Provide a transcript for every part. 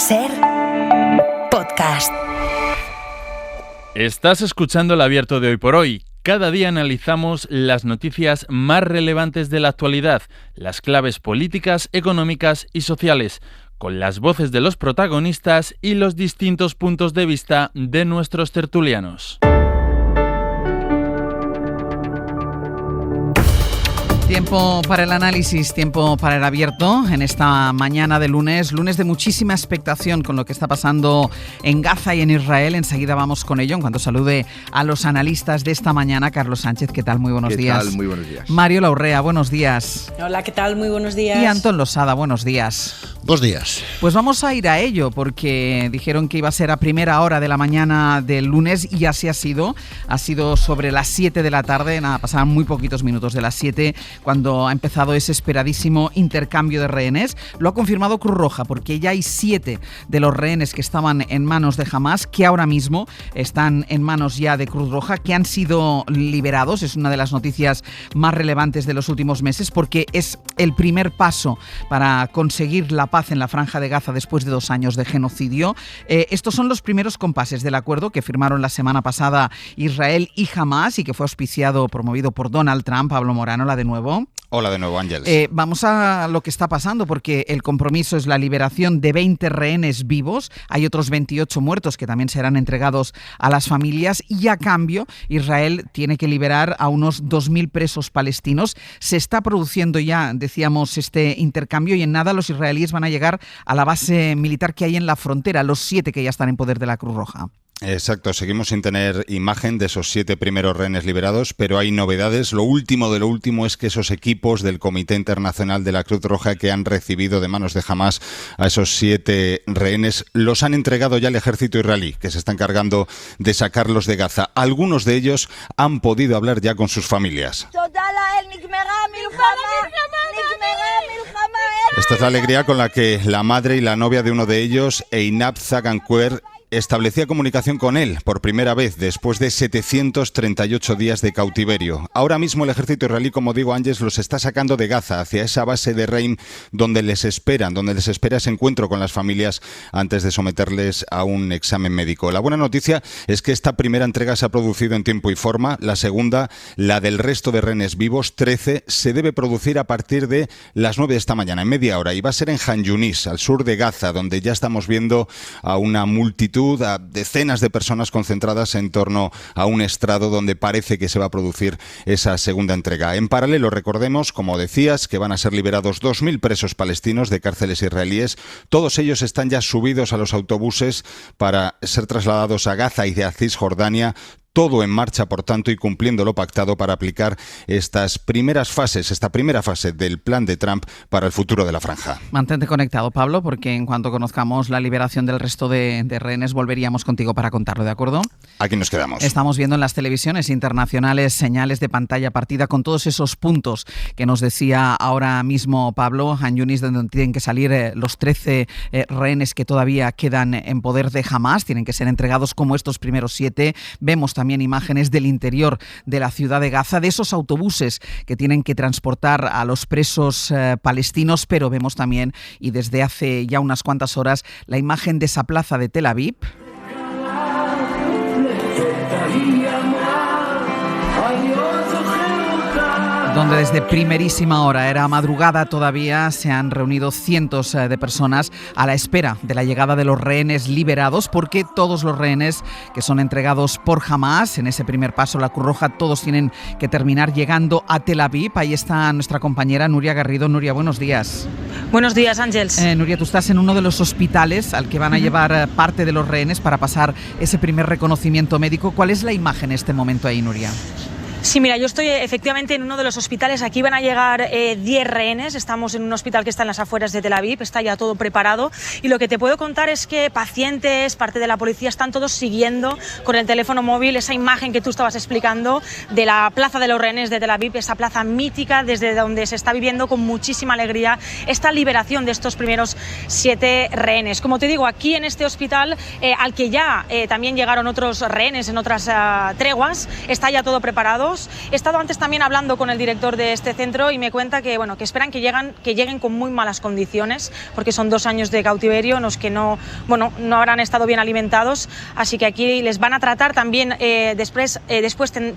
SER Podcast. Estás escuchando El Abierto de Hoy por Hoy. Cada día analizamos las noticias más relevantes de la actualidad, las claves políticas, económicas y sociales, con las voces de los protagonistas y los distintos puntos de vista de nuestros tertulianos. Tiempo para el análisis, tiempo para el abierto en esta mañana de lunes de muchísima expectación con lo que está pasando en Gaza y en Israel. Enseguida vamos con ello, en cuanto salude a los analistas de esta mañana. Carlos Sánchez, ¿qué tal? Muy buenos días. ¿Qué tal? Muy buenos días. Mario Laurrea, buenos días. Hola, ¿qué tal? Muy buenos días. Y Antón Losada, buenos días. Buenos días. Pues vamos a ir a ello, porque dijeron que iba a ser a primera hora de la mañana del lunes y así ha sido. Ha sido sobre las 7 de la tarde, pasaban muy poquitos minutos de las 7, cuando ha empezado ese esperadísimo intercambio de rehenes. Lo ha confirmado Cruz Roja, porque ya hay 7 de los rehenes que estaban en manos de Hamás, que ahora mismo están en manos ya de Cruz Roja, que han sido liberados. Es una de las noticias más relevantes de los últimos meses, porque es el primer paso para conseguir la paz en la Franja de Gaza después de 2 años de genocidio. Estos son los primeros compases del acuerdo que firmaron la semana pasada Israel y Hamás, y que fue auspiciado, promovido por Donald Trump. Pablo Morano, la de nuevo. Hola de nuevo, Ángeles. Vamos a lo que está pasando, porque el compromiso es la liberación de 20 rehenes vivos. Hay otros 28 muertos que también serán entregados a las familias, y a cambio Israel tiene que liberar a unos 2.000 presos palestinos. Se está produciendo ya, decíamos, este intercambio, y en nada los israelíes van a llegar a la base militar que hay en la frontera, los 7 que ya están en poder de la Cruz Roja. Exacto, seguimos sin tener imagen de esos 7 primeros rehenes liberados, pero hay novedades. Lo último de lo último es que esos equipos del Comité Internacional de la Cruz Roja, que han recibido de manos de Hamás a esos 7 rehenes, los han entregado ya al ejército israelí, que se está encargando de sacarlos de Gaza. Algunos de ellos han podido hablar ya con sus familias. Esta es la alegría con la que la madre y la novia de uno de ellos, Einab Zagankuer, establecía comunicación con él por primera vez después de 738 días de cautiverio. Ahora mismo el ejército israelí, como digo, Ángeles, los está sacando de Gaza hacia esa base de Reim donde les espera ese encuentro con las familias antes de someterles a un examen médico. La buena noticia es que esta primera entrega se ha producido en tiempo y forma. La segunda, la del resto de rehenes vivos, 13, se debe producir a partir de las 9 de esta mañana, en media hora, y va a ser en Han Yunis, al sur de Gaza, donde ya estamos viendo a una multitud, a decenas de personas concentradas en torno a un estrado donde parece que se va a producir esa segunda entrega. En paralelo, recordemos, como decías, que van a ser liberados 2.000 presos palestinos de cárceles israelíes. Todos ellos están ya subidos a los autobuses para ser trasladados a Gaza y a Cisjordania. Todo en marcha, por tanto, y cumpliendo lo pactado para aplicar esta primera fase del plan de Trump para el futuro de la franja. Mantente conectado, Pablo, porque en cuanto conozcamos la liberación del resto de rehenes, volveríamos contigo para contarlo, ¿de acuerdo? Aquí nos quedamos. Estamos viendo en las televisiones internacionales señales de pantalla partida con todos esos puntos que nos decía ahora mismo Pablo. Han Yunis, donde tienen que salir los 13 rehenes que todavía quedan en poder de Hamás, tienen que ser entregados como estos primeros 7. Vemos también imágenes del interior de la ciudad de Gaza, de esos autobuses que tienen que transportar a los presos palestinos, pero vemos también, y desde hace ya unas cuantas horas, la imagen de esa plaza de Tel Aviv, donde desde primerísima hora, era madrugada todavía, se han reunido cientos de personas a la espera de la llegada de los rehenes liberados, porque todos los rehenes que son entregados por Hamás, en ese primer paso, la Cruz Roja, todos tienen que terminar llegando a Tel Aviv. Ahí está nuestra compañera Nuria Garrido. Nuria, buenos días. Buenos días, Ángeles. Nuria, tú estás en uno de los hospitales al que van a llevar parte de los rehenes para pasar ese primer reconocimiento médico. ¿Cuál es la imagen en este momento ahí, Nuria? Sí, mira, yo estoy efectivamente en uno de los hospitales. Aquí van a llegar 10 rehenes. Estamos en un hospital que está en las afueras de Tel Aviv, está ya todo preparado. Y lo que te puedo contar es que pacientes, parte de la policía, están todos siguiendo con el teléfono móvil esa imagen que tú estabas explicando de la plaza de los rehenes de Tel Aviv, esa plaza mítica desde donde se está viviendo con muchísima alegría esta liberación de estos primeros 7 rehenes. Como te digo, aquí en este hospital, al que ya también llegaron otros rehenes en otras treguas, está ya todo preparado. liberados. He estado antes también hablando con el director de este centro y me cuenta que, bueno, que esperan que lleguen con muy malas condiciones, porque son 2 años de cautiverio en los que no habrán estado bien alimentados, así que aquí les van a tratar también, después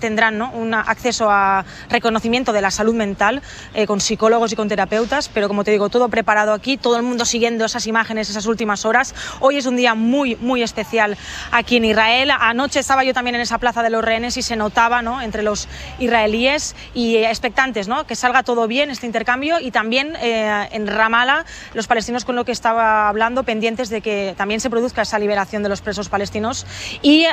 tendrán, ¿no?, un acceso a reconocimiento de la salud mental con psicólogos y con terapeutas, pero como te digo, todo preparado aquí, todo el mundo siguiendo esas imágenes, esas últimas horas. Hoy es un día muy, muy especial aquí en Israel. Anoche estaba yo también en esa plaza de los rehenes y se notaba, ¿no?, entre los israelíes y expectantes, ¿no?, que salga todo bien este intercambio, y también en Ramallah los palestinos, con lo que estaba hablando, pendientes de que también se produzca esa liberación de los presos palestinos. Y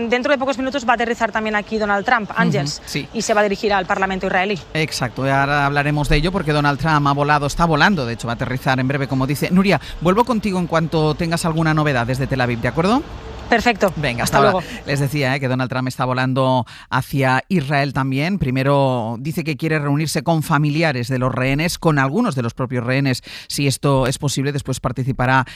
dentro de pocos minutos va a aterrizar también aquí Donald Trump, Ángels, sí, y se va a dirigir al Parlamento israelí. Exacto, y ahora hablaremos de ello porque Donald Trump está volando, de hecho va a aterrizar en breve, como dice. Nuria, vuelvo contigo en cuanto tengas alguna novedad desde Tel Aviv, ¿de acuerdo? Perfecto. Venga, hasta luego. Les decía que Donald Trump está volando hacia Israel también. Primero dice que quiere reunirse con familiares de los rehenes, con algunos de los propios rehenes, si esto es posible. Después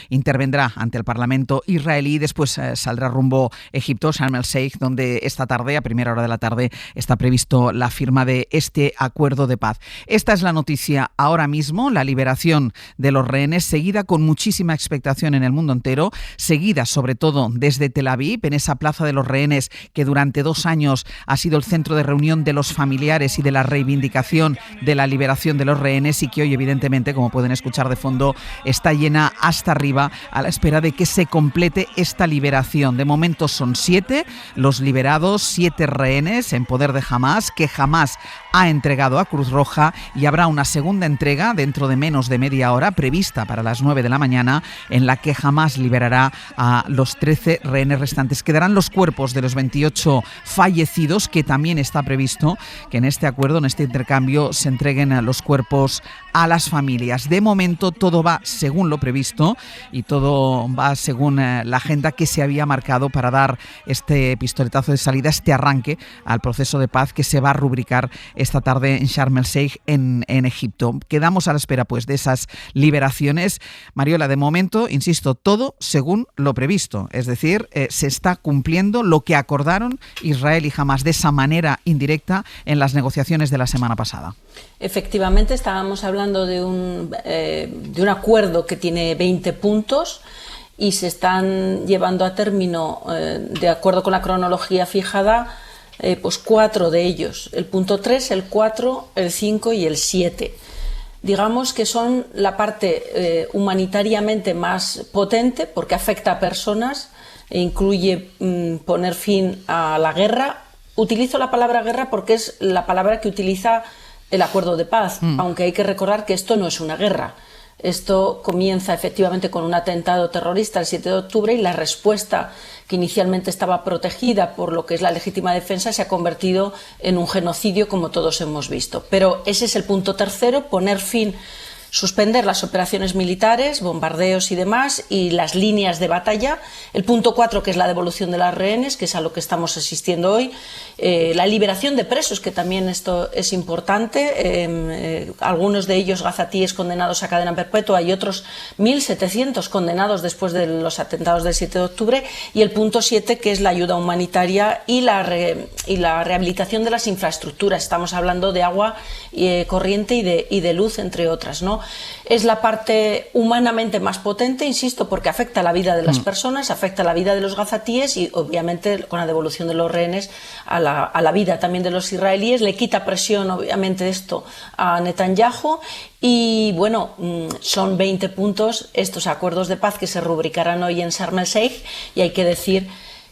intervendrá ante el Parlamento israelí. Después saldrá rumbo Egipto, Sharm el Sheikh, donde esta tarde, a primera hora de la tarde, está previsto la firma de este acuerdo de paz. Esta es la noticia ahora mismo, la liberación de los rehenes, seguida con muchísima expectación en el mundo entero, seguida sobre todo desde Tel Aviv, en esa plaza de los rehenes que durante 2 años ha sido el centro de reunión de los familiares y de la reivindicación de la liberación de los rehenes, y que hoy, evidentemente, como pueden escuchar de fondo, está llena hasta arriba a la espera de que se complete esta liberación. De momento son 7 los liberados, 7 rehenes en poder de Hamás, que Hamás ha entregado a Cruz Roja, y habrá una segunda entrega dentro de menos de media hora, prevista para las 9 de la mañana, en la que Hamás liberará a los 13 rehenes restantes. Quedarán los cuerpos de los 28 fallecidos, que también está previsto que en este acuerdo, en este intercambio, se entreguen a los cuerpos a las familias. De momento todo va según lo previsto y todo va según la agenda que se había marcado para dar este pistoletazo de salida, este arranque al proceso de paz que se va a rubricar esta tarde en Sharm el Sheikh, en Egipto. Quedamos a la espera, pues, de esas liberaciones. Mariola, de momento, insisto, todo según lo previsto, es decir, se está cumpliendo lo que acordaron Israel y Hamás de esa manera indirecta en las negociaciones de la semana pasada. Efectivamente, estábamos hablando de un acuerdo que tiene 20 puntos y se están llevando a término, de acuerdo con la cronología fijada, pues 4 de ellos: el punto 3, el 4, el 5 y el 7. Digamos que son la parte humanitariamente más potente, porque afecta a personas e incluye poner fin a la guerra. Utilizo la palabra guerra porque es la palabra que utiliza el acuerdo de paz, aunque hay que recordar que esto no es una guerra. Esto comienza efectivamente con un atentado terrorista el 7 de octubre y la respuesta, que inicialmente estaba protegida por lo que es la legítima defensa, se ha convertido en un genocidio, como todos hemos visto. Pero ese es el punto tercero: poner fin, suspender las operaciones militares, bombardeos y demás, y las líneas de batalla. El punto 4, que es la devolución de las rehenes, que es a lo que estamos asistiendo hoy. La liberación de presos, que también esto es importante. Algunos de ellos gazatíes condenados a cadena perpetua y otros 1.700 condenados después de los atentados del 7 de octubre. Y el punto 7, que es la ayuda humanitaria y la rehabilitación de las infraestructuras. Estamos hablando de agua corriente y de luz, entre otras, ¿no? Es la parte humanamente más potente, insisto, porque afecta a la vida de las personas, afecta a la vida de los gazatíes y, obviamente, con la devolución de los rehenes, a la vida también de los israelíes. Le quita presión, obviamente, esto a Netanyahu. Y bueno, son 20 puntos estos acuerdos de paz que se rubricarán hoy en Sharm el Sheikh, y hay que decir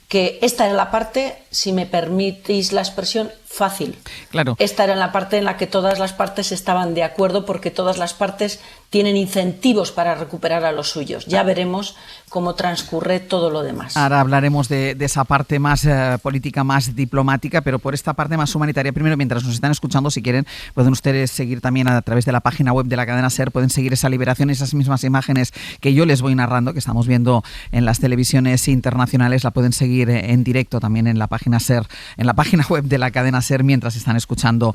que esta era la parte, si me permitís la expresión, fácil. Claro. Esta era la parte en la que todas las partes estaban de acuerdo, porque todas las partes tienen incentivos para recuperar a los suyos. Ya veremos cómo transcurre todo lo demás. Ahora hablaremos de esa parte más política, más diplomática, pero por esta parte más humanitaria, primero, mientras nos están escuchando, si quieren, pueden ustedes seguir también a través de la página web de la cadena SER, pueden seguir esa liberación, esas mismas imágenes que yo les voy narrando, que estamos viendo en las televisiones internacionales, la pueden seguir en directo también en la página SER, en la página web de la cadena SER, mientras están escuchando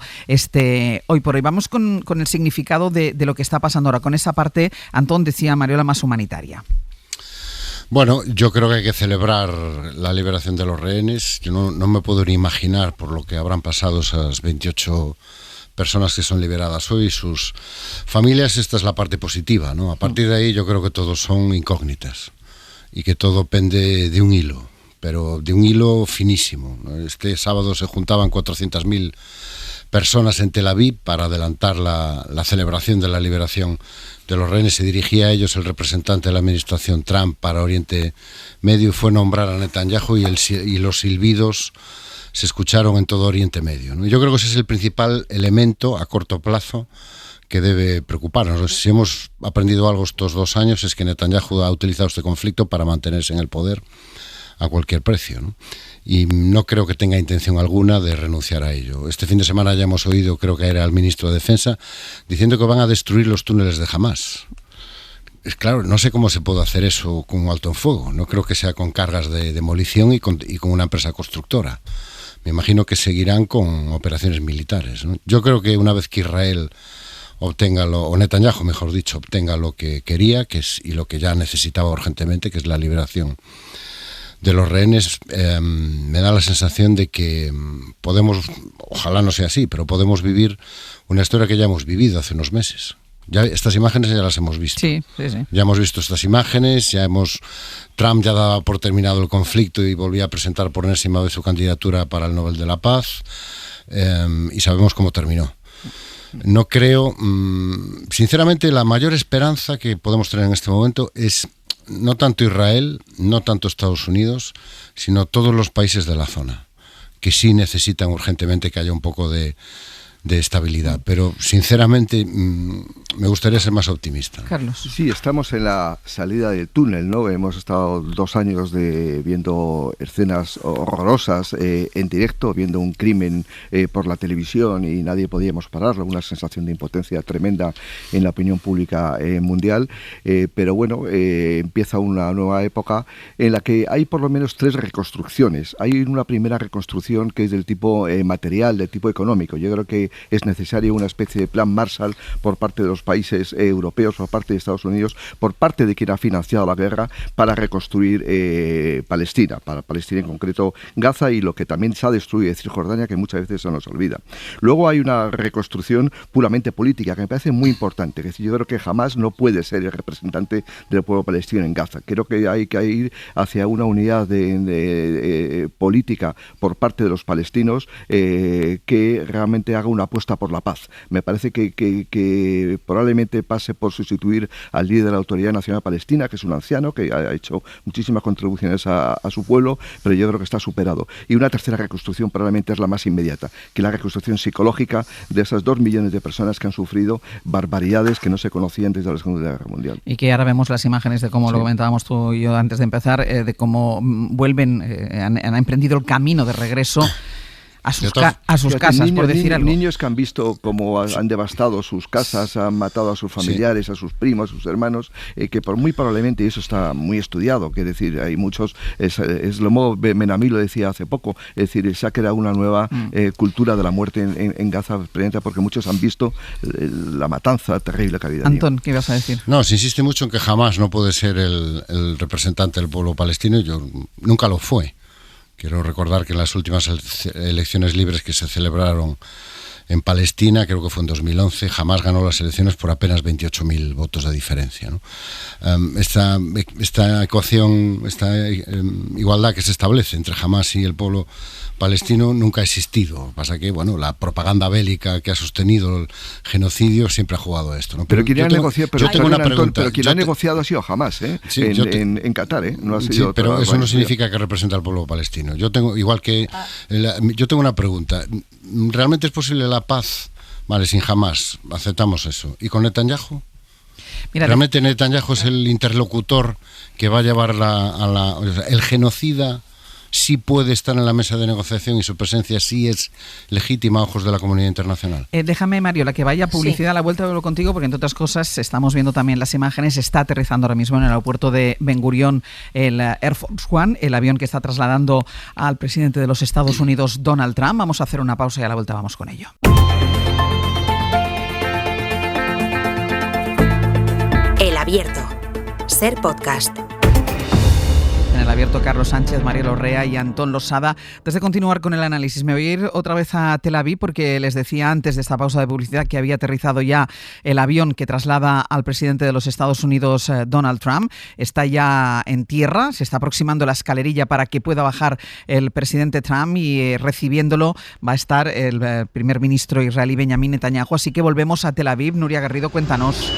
Hoy por Hoy. Vamos con el significado de lo que está pasando ahora, con esa parte, Antón decía, Mariola, más humanitaria. Bueno, yo creo que hay que celebrar la liberación de los rehenes. Yo no me puedo ni imaginar por lo que habrán pasado esas 28 personas que son liberadas hoy y sus familias. Esta es la parte positiva, ¿no? A partir de ahí yo creo que todos son incógnitas y que todo pende de un hilo, pero de un hilo finísimo. Este sábado se juntaban 400.000 personas en Tel Aviv para adelantar la celebración de la liberación de los rehenes. Se dirigía a ellos el representante de la administración Trump para Oriente Medio y fue nombrar a Netanyahu y los silbidos se escucharon en todo Oriente Medio, ¿no? Yo creo que ese es el principal elemento a corto plazo que debe preocuparnos. Si hemos aprendido algo estos 2 años es que Netanyahu ha utilizado este conflicto para mantenerse en el poder a cualquier precio, ¿no? Y no creo que tenga intención alguna de renunciar a ello. Este fin de semana ya hemos oído, creo que era el ministro de Defensa, diciendo que van a destruir los túneles de Hamás. Es claro, no sé cómo se puede hacer eso con un alto en fuego. No creo que sea con cargas de demolición y con una empresa constructora. Me imagino que seguirán con operaciones militares, ¿no? Yo creo que una vez que Israel obtenga o Netanyahu, mejor dicho, obtenga lo que quería, y lo que ya necesitaba urgentemente, que es la liberación de los rehenes, me da la sensación de que podemos, ojalá no sea así, pero podemos vivir una historia que ya hemos vivido hace unos meses. Ya estas imágenes ya las hemos visto. Sí. Ya hemos visto estas imágenes, Trump ya daba por terminado el conflicto y volvía a presentar por enésima vez su candidatura para el Nobel de la Paz, y sabemos cómo terminó. No creo, sinceramente, la mayor esperanza que podemos tener en este momento es no tanto Israel, no tanto Estados Unidos, sino todos los países de la zona, que sí necesitan urgentemente que haya un poco de estabilidad. Pero, sinceramente, me gustaría ser más optimista. Carlos. Sí, estamos en la salida del túnel, ¿no? Hemos estado 2 años viendo escenas horrorosas en directo, viendo un crimen por la televisión y nadie podíamos pararlo, una sensación de impotencia tremenda en la opinión pública mundial, pero bueno, empieza una nueva época en la que hay por lo menos 3 reconstrucciones. Hay una primera reconstrucción que es del tipo material, del tipo económico. Yo creo que es necesario una especie de plan Marshall por parte de los países europeos, por parte de Estados Unidos, por parte de quien ha financiado la guerra, para reconstruir Palestina, para Palestina en concreto Gaza y lo que también se ha destruido, es decir, Jordania, que muchas veces se nos olvida. Luego hay una reconstrucción puramente política que me parece muy importante, es decir, yo creo que jamás no puede ser el representante del pueblo palestino en Gaza. Creo que hay que ir hacia una unidad política por parte de los palestinos que realmente haga una apuesta por la paz. Me parece que probablemente pase por sustituir al líder de la Autoridad Nacional Palestina, que es un anciano que ha hecho muchísimas contribuciones a su pueblo, pero yo creo que está superado. Y una tercera reconstrucción probablemente es la más inmediata, que es la reconstrucción psicológica de esas 2 millones de personas que han sufrido barbaridades que no se conocían desde la Segunda Guerra Mundial. Y que ahora vemos las imágenes de cómo lo comentábamos tú y yo antes de empezar, de cómo vuelven, han emprendido el camino de regreso a sus casas, por decir algo. Niños que han visto cómo han devastado sus casas, han matado a sus familiares, a sus primos, a sus hermanos, que por muy probablemente, y eso está muy estudiado, que decir, hay muchos, Shlomo Benami lo decía hace poco, es decir, se ha creado una nueva cultura de la muerte en Gaza, porque muchos han visto la matanza terrible que ha habido. Antón, ¿qué ibas a decir? No, se insiste mucho en que jamás no puede ser el representante del pueblo palestino, yo nunca lo fue. Quiero recordar que en las últimas elecciones libres que se celebraron en Palestina, creo que fue en 2011, Hamás ganó las elecciones por apenas 28.000 votos de diferencia, ¿no? Esta ecuación, esta igualdad que se establece entre Hamás y el pueblo palestino nunca ha existido. Lo que pasa que, bueno, la propaganda bélica que ha sostenido el genocidio siempre ha jugado a esto, ¿no? Pero quien ha negociado, ha negociado ha sido Hamás, sí, en Qatar, no ha sido. Sí, pero eso no significa que representa al pueblo palestino. Yo tengo una pregunta. ¿Realmente es posible la paz? Vale, sin Hamás, aceptamos eso. ¿Y con Netanyahu? Mira, ¿realmente Netanyahu es el interlocutor que va a llevar el genocida? Sí puede estar en la mesa de negociación y su presencia sí es legítima a ojos de la comunidad internacional. Déjame, Mariola, que vaya publicidad a la vuelta, hablo contigo, porque entre otras cosas estamos viendo también las imágenes. Está aterrizando ahora mismo en el aeropuerto de Ben Gurion el Air Force One, el avión que está trasladando al presidente de los Estados Unidos, Donald Trump. Vamos a hacer una pausa y a la vuelta vamos con ello. El Abierto. Ser podcast. en el abierto Carlos Sánchez, María Lorrea y Antón Losada. Antes de continuar con el análisis, me voy a ir otra vez a Tel Aviv porque les decía antes de esta pausa de publicidad que había aterrizado ya el avión que traslada al presidente de los Estados Unidos, Donald Trump. Está ya en tierra, se está aproximando la escalerilla para que pueda bajar el presidente Trump y recibiéndolo va a estar el primer ministro israelí Benjamin Netanyahu. Así que volvemos a Tel Aviv. Nuria Garrido, cuéntanos.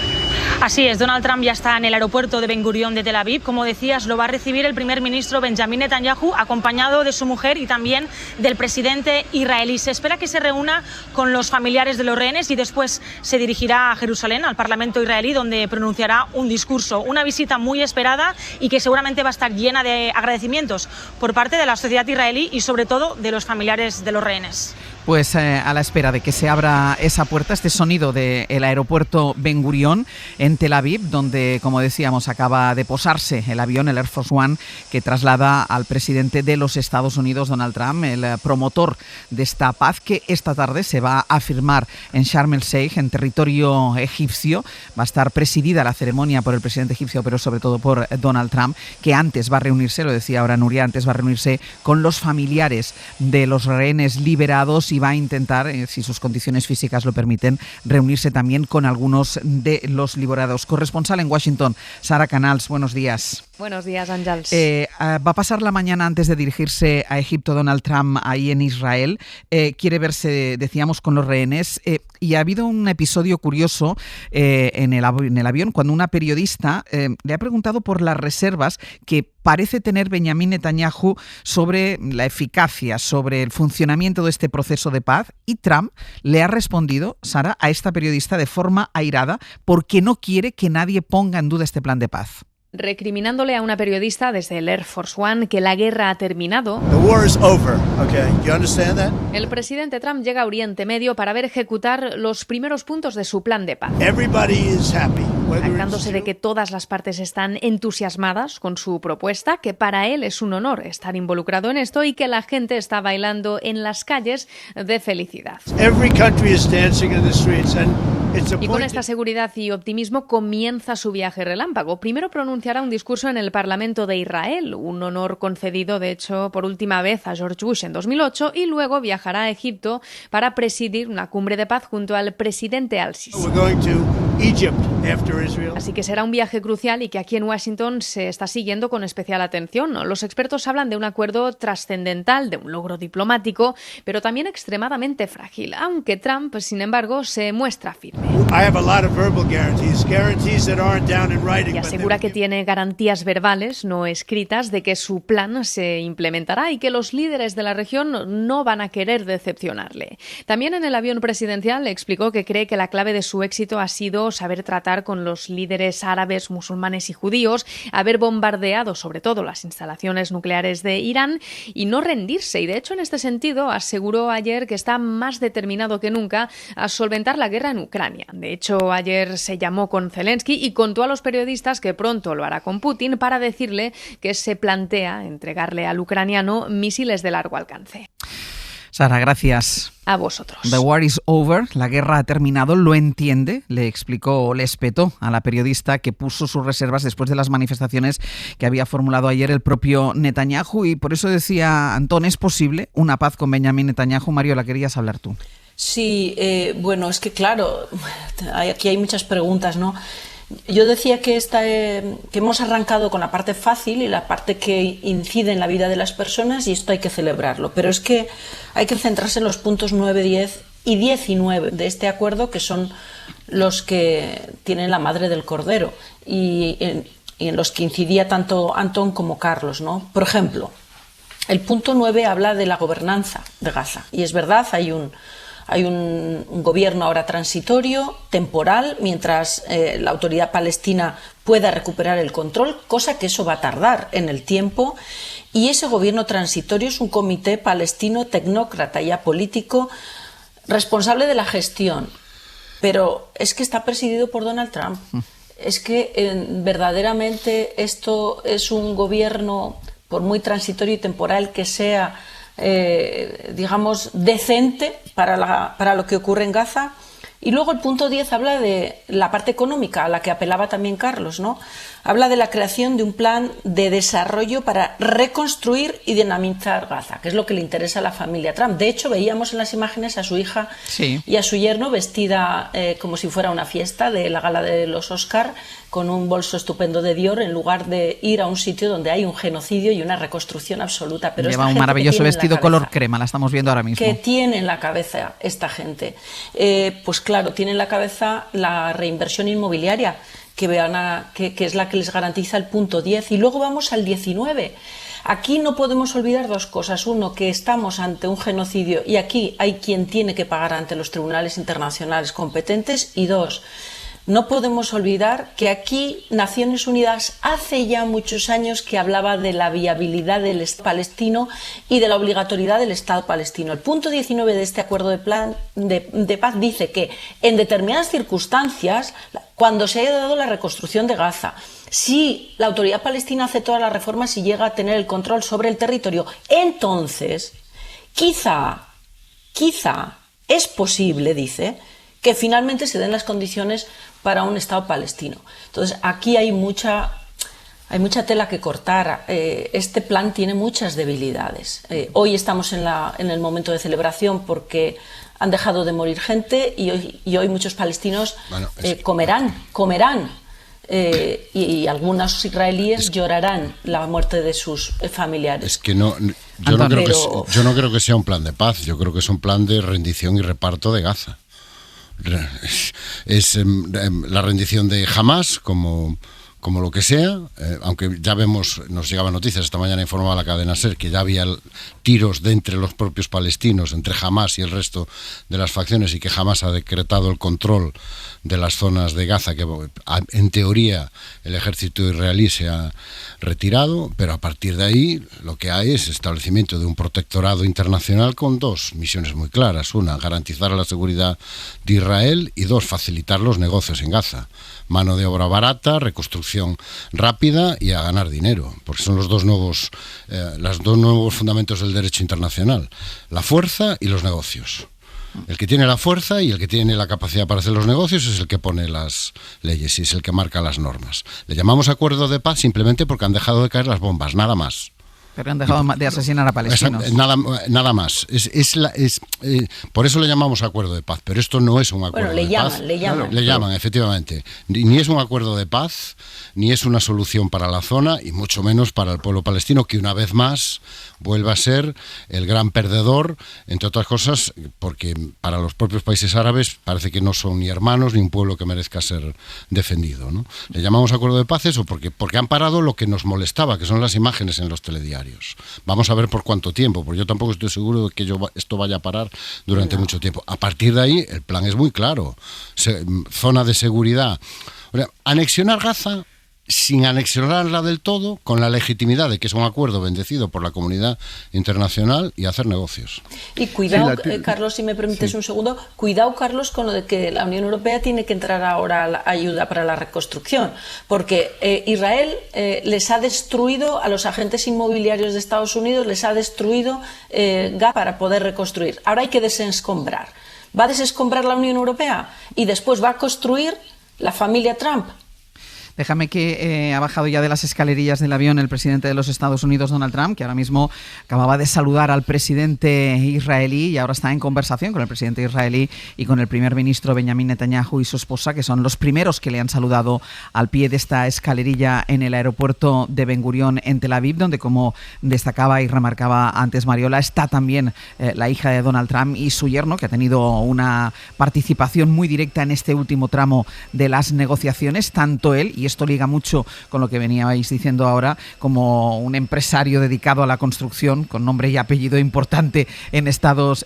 Así es, Donald Trump ya está en el aeropuerto de Ben Gurión de Tel Aviv. Como decías, lo va a recibir el primer ministro Benjamin Netanyahu, acompañado de su mujer y también del presidente israelí. Se espera que se reúna con los familiares de los rehenes y después se dirigirá a Jerusalén, al Parlamento israelí, donde pronunciará un discurso. Una visita muy esperada y que seguramente va a estar llena de agradecimientos por parte de la sociedad israelí y sobre todo de los familiares de los rehenes. Pues a la espera de que se abra esa puerta, este sonido del aeropuerto Ben Gurión en Tel Aviv, donde, como decíamos, acaba de posarse el avión, el Air Force One, que traslada al presidente de los Estados Unidos, Donald Trump, el promotor de esta paz que esta tarde se va a firmar en Sharm el Sheikh, en territorio egipcio. Va a estar presidida la ceremonia por el presidente egipcio, pero sobre todo por Donald Trump, que antes va a reunirse, lo decía ahora Nuria, antes va a reunirse con los familiares de los rehenes liberados y va a intentar, si sus condiciones físicas lo permiten, reunirse también con algunos de los liberados. Corresponsal en Washington, Sara Canals, buenos días. Buenos días, Àngels. Va a pasar la mañana antes de dirigirse a Egipto Donald Trump ahí en Israel. Quiere verse, decíamos, con los rehenes. Y ha habido un episodio curioso en el avión cuando una periodista le ha preguntado por las reservas que parece tener Benjamin Netanyahu sobre la eficacia, sobre el funcionamiento de este proceso de paz, y Trump le ha respondido, Sara, a esta periodista de forma airada porque no quiere que nadie ponga en duda este plan de paz. Recriminándole a una periodista desde el Air Force One que la guerra ha terminado. The war is over. Okay, you understand that? El presidente Trump llega a Oriente Medio para ver ejecutar los primeros puntos de su plan de paz. Everybody is happy. Jactándose de que todas las partes están entusiasmadas con su propuesta, que para él es un honor estar involucrado en esto y que la gente está bailando en las calles de felicidad. Every country is dancing in the streets and y con esta seguridad y optimismo comienza su viaje relámpago. Primero pronunciará un discurso en el Parlamento de Israel, un honor concedido, de hecho, por última vez a George Bush en 2008, y luego viajará a Egipto para presidir una cumbre de paz junto al presidente al-Sisi. Así que será un viaje crucial y que aquí en Washington se está siguiendo con especial atención. Los expertos hablan de un acuerdo trascendental, de un logro diplomático, pero también extremadamente frágil, aunque Trump, sin embargo, se muestra firme. Y asegura que tiene garantías verbales, no escritas, de que su plan se implementará y que los líderes de la región no van a querer decepcionarle. También en el avión presidencial explicó que cree que la clave de su éxito ha sido saber tratar con los líderes árabes, musulmanes y judíos, haber bombardeado sobre todo las instalaciones nucleares de Irán y no rendirse. Y de hecho, en este sentido, aseguró ayer que está más determinado que nunca a solventar la guerra en Ucrania. De hecho, ayer se llamó con Zelensky y contó a los periodistas que pronto lo hará con Putin para decirle que se plantea entregarle al ucraniano misiles de largo alcance. Sara, gracias. A vosotros. The war is over, la guerra ha terminado, lo entiende, le explicó, le espetó a la periodista que puso sus reservas después de las manifestaciones que había formulado ayer el propio Netanyahu, y por eso decía Antón, ¿es posible una paz con Benjamin Netanyahu? Mario, ¿la querías hablar tú? Sí, bueno, es que claro, aquí hay muchas preguntas, ¿no? Yo decía que hemos arrancado con la parte fácil y la parte que incide en la vida de las personas, y esto hay que celebrarlo, pero es que hay que centrarse en los puntos 9, 10 y 19 de este acuerdo, que son los que tienen la madre del cordero y en los que incidía tanto Antón como Carlos, ¿no? Por ejemplo, el punto 9 habla de la gobernanza de Gaza, y es verdad, hay un gobierno ahora transitorio, temporal, mientras la autoridad palestina pueda recuperar el control, cosa que eso va a tardar en el tiempo, y ese gobierno transitorio es un comité palestino tecnócrata y apolítico responsable de la gestión, pero es que está presidido por Donald Trump. Es que verdaderamente esto es un gobierno, por muy transitorio y temporal que sea, digamos, decente para lo que ocurre en Gaza, Y luego el punto 10 habla de la parte económica, a la que apelaba también Carlos, ¿no? Habla de la creación de un plan de desarrollo para reconstruir y dinamizar Gaza, que es lo que le interesa a la familia Trump. De hecho, veíamos en las imágenes a su hija y a su yerno vestida como si fuera una fiesta de la gala de los Oscar, con un bolso estupendo de Dior, en lugar de ir a un sitio donde hay un genocidio y una reconstrucción absoluta. Pero lleva un maravilloso vestido color crema, la estamos viendo ahora mismo. ¿Qué tiene en la cabeza esta gente? Pues claro, tiene en la cabeza la reinversión inmobiliaria, que es la que les garantiza el punto 10. Y luego vamos al 19. Aquí no podemos olvidar dos cosas. Uno, que estamos ante un genocidio y aquí hay quien tiene que pagar ante los tribunales internacionales competentes. Y dos, no podemos olvidar que aquí Naciones Unidas hace ya muchos años que hablaba de la viabilidad del Estado palestino y de la obligatoriedad del Estado palestino. El punto 19 de este acuerdo de paz dice que en determinadas circunstancias, cuando se haya dado la reconstrucción de Gaza, si la autoridad palestina hace todas las reformas y llega a tener el control sobre el territorio, entonces quizá es posible, dice, que finalmente se den las condiciones para un Estado palestino. Entonces, aquí hay mucha tela que cortar. Este plan tiene muchas debilidades. Hoy estamos en el momento de celebración porque han dejado de morir gente y hoy muchos palestinos comerán. Y algunos israelíes llorarán la muerte de sus familiares. Es que yo no creo que sea un plan de paz, yo creo que es un plan de rendición y reparto de Gaza. Es la rendición de Hamás como lo que sea, aunque ya vemos, nos llegaban noticias, esta mañana informaba la cadena SER que ya había tiros de entre los propios palestinos, entre Hamás y el resto de las facciones, y que Hamás ha decretado el control de las zonas de Gaza, que en teoría el ejército israelí se ha retirado, pero a partir de ahí lo que hay es establecimiento de un protectorado internacional con dos misiones muy claras: una, garantizar la seguridad de Israel, y dos, facilitar los negocios en Gaza. Mano de obra barata, reconstrucción rápida y a ganar dinero, porque son los dos nuevos fundamentos del derecho internacional: la fuerza y los negocios. El que tiene la fuerza y el que tiene la capacidad para hacer los negocios es el que pone las leyes y es el que marca las normas. Le llamamos acuerdo de paz simplemente porque han dejado de caer las bombas, nada más. Pero han dejado de asesinar a palestinos. Nada más. Por eso le llamamos acuerdo de paz, pero esto no es un acuerdo de paz. Le llaman, efectivamente. Ni es un acuerdo de paz, ni es una solución para la zona, y mucho menos para el pueblo palestino, que una vez más vuelve a ser el gran perdedor, entre otras cosas, porque para los propios países árabes parece que no son ni hermanos ni un pueblo que merezca ser defendido, ¿no? Le llamamos acuerdo de paz eso porque han parado lo que nos molestaba, que son las imágenes en los telediarios. Vamos a ver por cuánto tiempo, porque yo tampoco estoy seguro de que esto vaya a parar durante mucho tiempo. A partir de ahí, el plan es muy claro. Zona de seguridad. Anexionar Gaza sin anexionarla del todo, con la legitimidad de que es un acuerdo bendecido por la comunidad internacional, y hacer negocios. Y cuidado, Carlos, si me permites un segundo, cuidado, Carlos, con lo de que la Unión Europea tiene que entrar ahora a la ayuda para la reconstrucción, porque Israel les ha destruido a los agentes inmobiliarios de Estados Unidos, les ha destruido Gaza para poder reconstruir. Ahora hay que desescombrar. Va a desescombrar la Unión Europea y después va a construir la familia Trump. Déjame que ha bajado ya de las escalerillas del avión el presidente de los Estados Unidos, Donald Trump, que ahora mismo acababa de saludar al presidente israelí y ahora está en conversación con el presidente israelí y con el primer ministro Benjamin Netanyahu y su esposa, que son los primeros que le han saludado al pie de esta escalerilla en el aeropuerto de Ben Gurión en Tel Aviv, donde, como destacaba y remarcaba antes Mariola, está también la hija de Donald Trump y su yerno, que ha tenido una participación muy directa en este último tramo de las negociaciones, tanto él, y esto liga mucho con lo que veníais diciendo ahora, como un empresario dedicado a la construcción, con nombre y apellido importante en Estados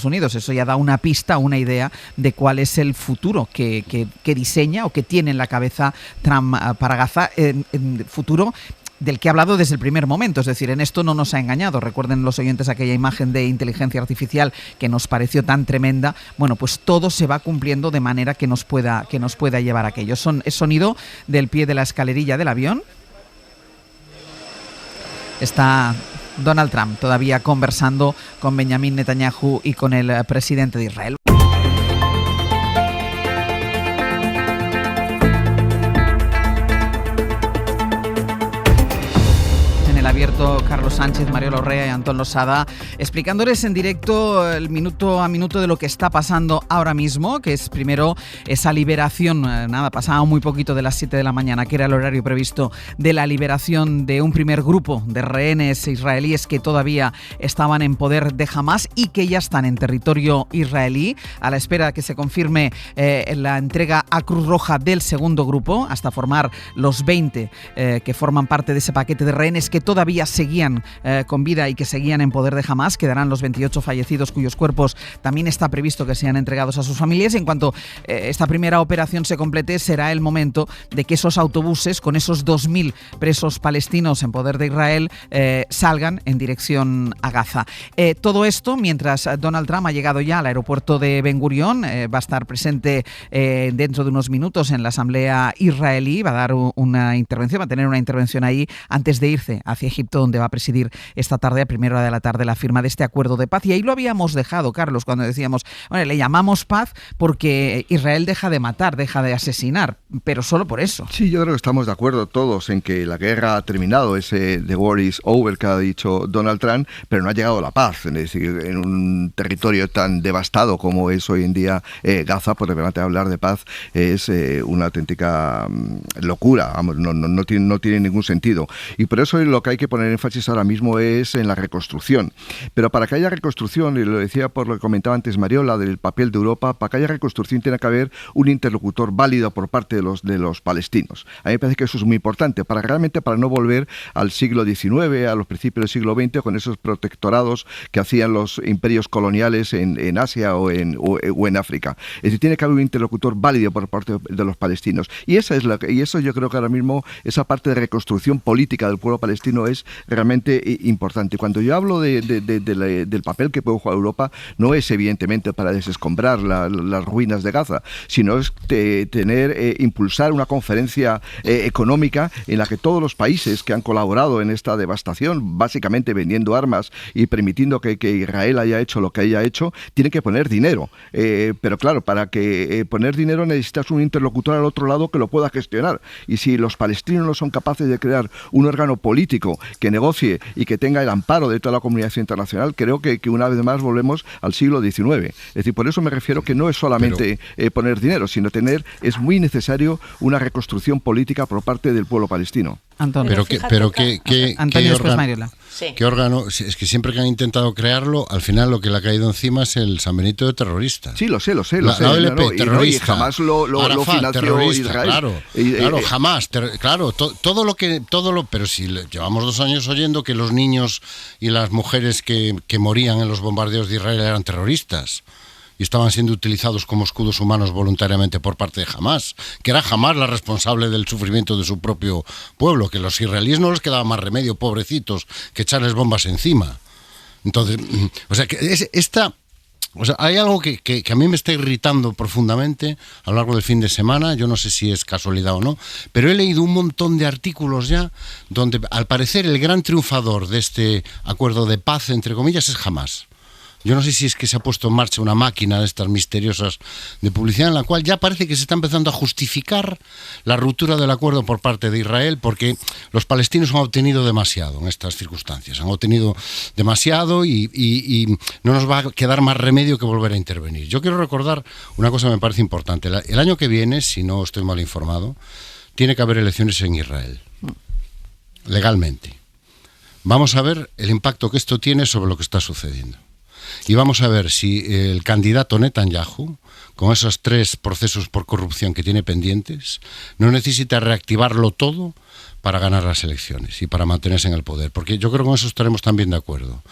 Unidos. Eso ya da una pista, una idea de cuál es el futuro que diseña o que tiene en la cabeza Trump para Gaza, futuro del que ha hablado desde el primer momento. Es decir, en esto no nos ha engañado. Recuerden los oyentes aquella imagen de inteligencia artificial que nos pareció tan tremenda. Bueno, pues todo se va cumpliendo de manera que nos pueda llevar a aquello. Es sonido del pie de la escalerilla del avión. Está Donald Trump todavía conversando con Benjamin Netanyahu y con el presidente de Israel. tanto Carlos Sánchez, Mario Larrea y Antón Losada, explicándoles en directo el minuto a minuto de lo que está pasando ahora mismo, que es primero esa liberación, pasaba muy poquito de las 7 de la mañana, que era el horario previsto de la liberación de un primer grupo de rehenes israelíes que todavía estaban en poder de Hamás y que ya están en territorio israelí, a la espera de que se confirme la entrega a Cruz Roja del segundo grupo, hasta formar los 20 que forman parte de ese paquete de rehenes que todavía seguían con vida y que seguían en poder de Hamás. Quedarán los 28 fallecidos cuyos cuerpos también está previsto que sean entregados a sus familias. En cuanto esta primera operación se complete, será el momento de que esos autobuses con esos 2.000 presos palestinos en poder de Israel salgan en dirección a Gaza. Todo esto mientras Donald Trump ha llegado ya al aeropuerto de Ben Gurión, va a estar presente dentro de unos minutos en la Asamblea israelí, va a dar una intervención, va a tener una intervención ahí antes de irse hacia Egipto, donde va a presidir esta tarde, a primera hora de la tarde, la firma de este acuerdo de paz. Y ahí lo habíamos dejado, Carlos, cuando decíamos, bueno, le llamamos paz porque Israel deja de matar, deja de asesinar, pero solo por eso. Sí, yo creo que estamos de acuerdo todos en que la guerra ha terminado, ese the war is over que ha dicho Donald Trump, pero no ha llegado la paz. Es decir, en un territorio tan devastado como es hoy en día Gaza, pues realmente hablar de paz es una auténtica locura, vamos, no tiene ningún sentido. Y por eso lo que hay que poner énfasis ahora mismo es en la reconstrucción. Pero para que haya reconstrucción, y lo decía por lo que comentaba antes Mariola, del papel de Europa, para que haya reconstrucción tiene que haber un interlocutor válido por parte de los palestinos. A mí me parece que eso es muy importante, para no volver al siglo XIX, a los principios del siglo XX, con esos protectorados que hacían los imperios coloniales en Asia o en África. Es decir, tiene que haber un interlocutor válido por parte de los palestinos. Y eso yo creo que ahora mismo, esa parte de reconstrucción política del pueblo palestino es realmente importante. Cuando yo hablo del papel que puede jugar Europa, no es evidentemente para desescombrar las ruinas de Gaza, sino es impulsar una conferencia económica en la que todos los países que han colaborado en esta devastación, básicamente vendiendo armas y permitiendo que Israel haya hecho lo que haya hecho, tienen que poner dinero. Pero claro, para que poner dinero necesitas un interlocutor al otro lado que lo pueda gestionar. Y si los palestinos no son capaces de crear un órgano político que negocie y que tenga el amparo de toda la comunidad internacional, creo que una vez más volvemos al siglo XIX. Es decir, por eso me refiero que no es solamente poner dinero, sino es muy necesario una reconstrucción política por parte del pueblo palestino. Antonio. ¿Qué órgano? Es que siempre que han intentado crearlo, al final lo que le ha caído encima es el San Benito de terrorista. Sí, lo sé. La OLP, terrorista. Y jamás lo financió terrorista, Israel. Claro, jamás. Pero si llevamos 2 años oyendo que los niños y las mujeres que morían en los bombardeos de Israel eran terroristas y estaban siendo utilizados como escudos humanos voluntariamente por parte de Hamás, que era Hamás la responsable del sufrimiento de su propio pueblo, que los israelíes no les quedaba más remedio, pobrecitos, que echarles bombas encima. Entonces, hay algo que a mí me está irritando profundamente a lo largo del fin de semana, yo no sé si es casualidad o no, pero he leído un montón de artículos ya donde al parecer el gran triunfador de este acuerdo de paz, entre comillas, es Hamás. Yo no sé si es que se ha puesto en marcha una máquina de estas misteriosas de publicidad en la cual ya parece que se está empezando a justificar la ruptura del acuerdo por parte de Israel, porque los palestinos han obtenido demasiado en estas circunstancias, han obtenido demasiado y no nos va a quedar más remedio que volver a intervenir. Yo quiero recordar una cosa que me parece importante. El año que viene, si no estoy mal informado, tiene que haber elecciones en Israel, legalmente. Vamos a ver el impacto que esto tiene sobre lo que está sucediendo. Y vamos a ver si el candidato Netanyahu, con esos 3 procesos por corrupción que tiene pendientes, no necesita reactivarlo todo para ganar las elecciones y para mantenerse en el poder. Porque yo creo que con eso estaremos también de acuerdo,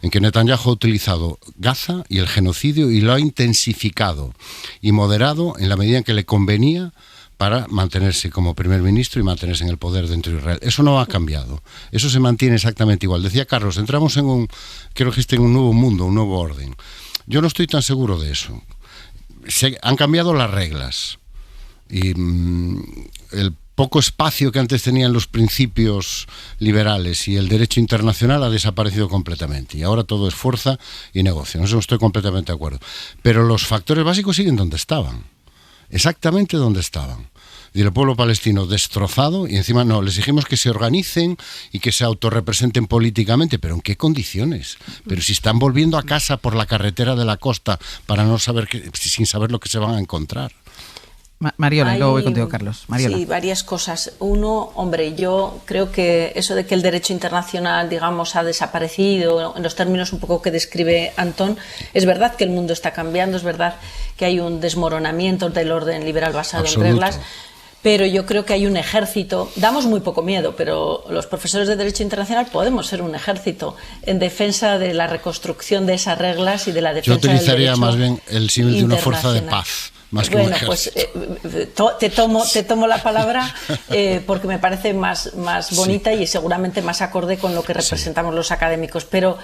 en que Netanyahu ha utilizado Gaza y el genocidio y lo ha intensificado y moderado en la medida en que le convenía para mantenerse como primer ministro y mantenerse en el poder dentro de Israel. Eso no ha cambiado, eso se mantiene exactamente igual. Decía Carlos, entramos en un nuevo mundo, un nuevo orden. Yo no estoy tan seguro de eso. Han cambiado las reglas y el poco espacio que antes tenían los principios liberales y el derecho internacional ha desaparecido completamente y ahora todo es fuerza y negocio. En eso estoy completamente de acuerdo. Pero los factores básicos siguen donde estaban. Exactamente donde estaban. del pueblo palestino destrozado, y encima no, les dijimos que se organicen y que se autorrepresenten políticamente, pero ¿en qué condiciones? Pero si están volviendo a casa por la carretera de la costa para no saber sin saber lo que se van a encontrar. Mariola, y luego voy contigo, Carlos. Mariola. Sí, varias cosas. Uno, hombre, yo creo que eso de que el derecho internacional, digamos, ha desaparecido, en los términos un poco que describe Antón, es verdad que el mundo está cambiando, es verdad que hay un desmoronamiento del orden liberal basado en reglas, pero yo creo que hay un ejército, damos muy poco miedo, pero los profesores de Derecho Internacional podemos ser un ejército en defensa de la reconstrucción de esas reglas y de la defensa del derecho. Yo utilizaría más bien el símil de una fuerza de paz. Bueno, pues te tomo la palabra porque me parece más bonita y seguramente más acorde con lo que representamos los académicos, pero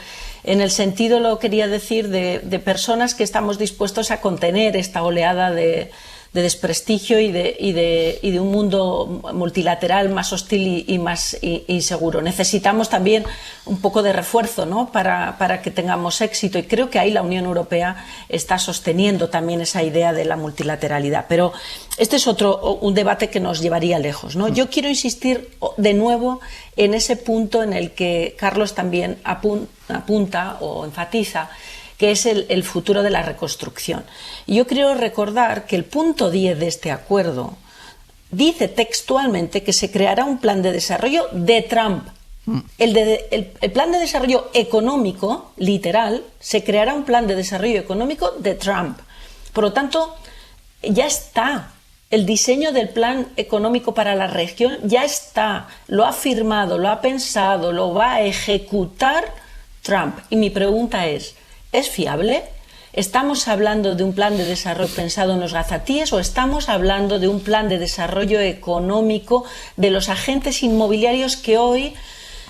en el sentido, lo quería decir, de personas que estamos dispuestos a contener esta oleada de desprestigio y de un mundo multilateral más hostil y más inseguro. Necesitamos también un poco de refuerzo, ¿no?, para que tengamos éxito, y creo que ahí la Unión Europea está sosteniendo también esa idea de la multilateralidad. Pero este es un debate que nos llevaría lejos, ¿no? Yo quiero insistir de nuevo en ese punto en el que Carlos también apunta o enfatiza, que es el futuro de la reconstrucción. Y yo quiero recordar que el punto 10 de este acuerdo dice textualmente que se creará un plan de desarrollo de Trump. El plan de desarrollo económico, literal, se creará un plan de desarrollo económico de Trump. Por lo tanto, ya está. El diseño del plan económico para la región ya está. Lo ha firmado, lo ha pensado, lo va a ejecutar Trump. Y mi pregunta es fiable? ¿Estamos hablando de un plan de desarrollo pensado en los gazatíes o estamos hablando de un plan de desarrollo económico de los agentes inmobiliarios que hoy,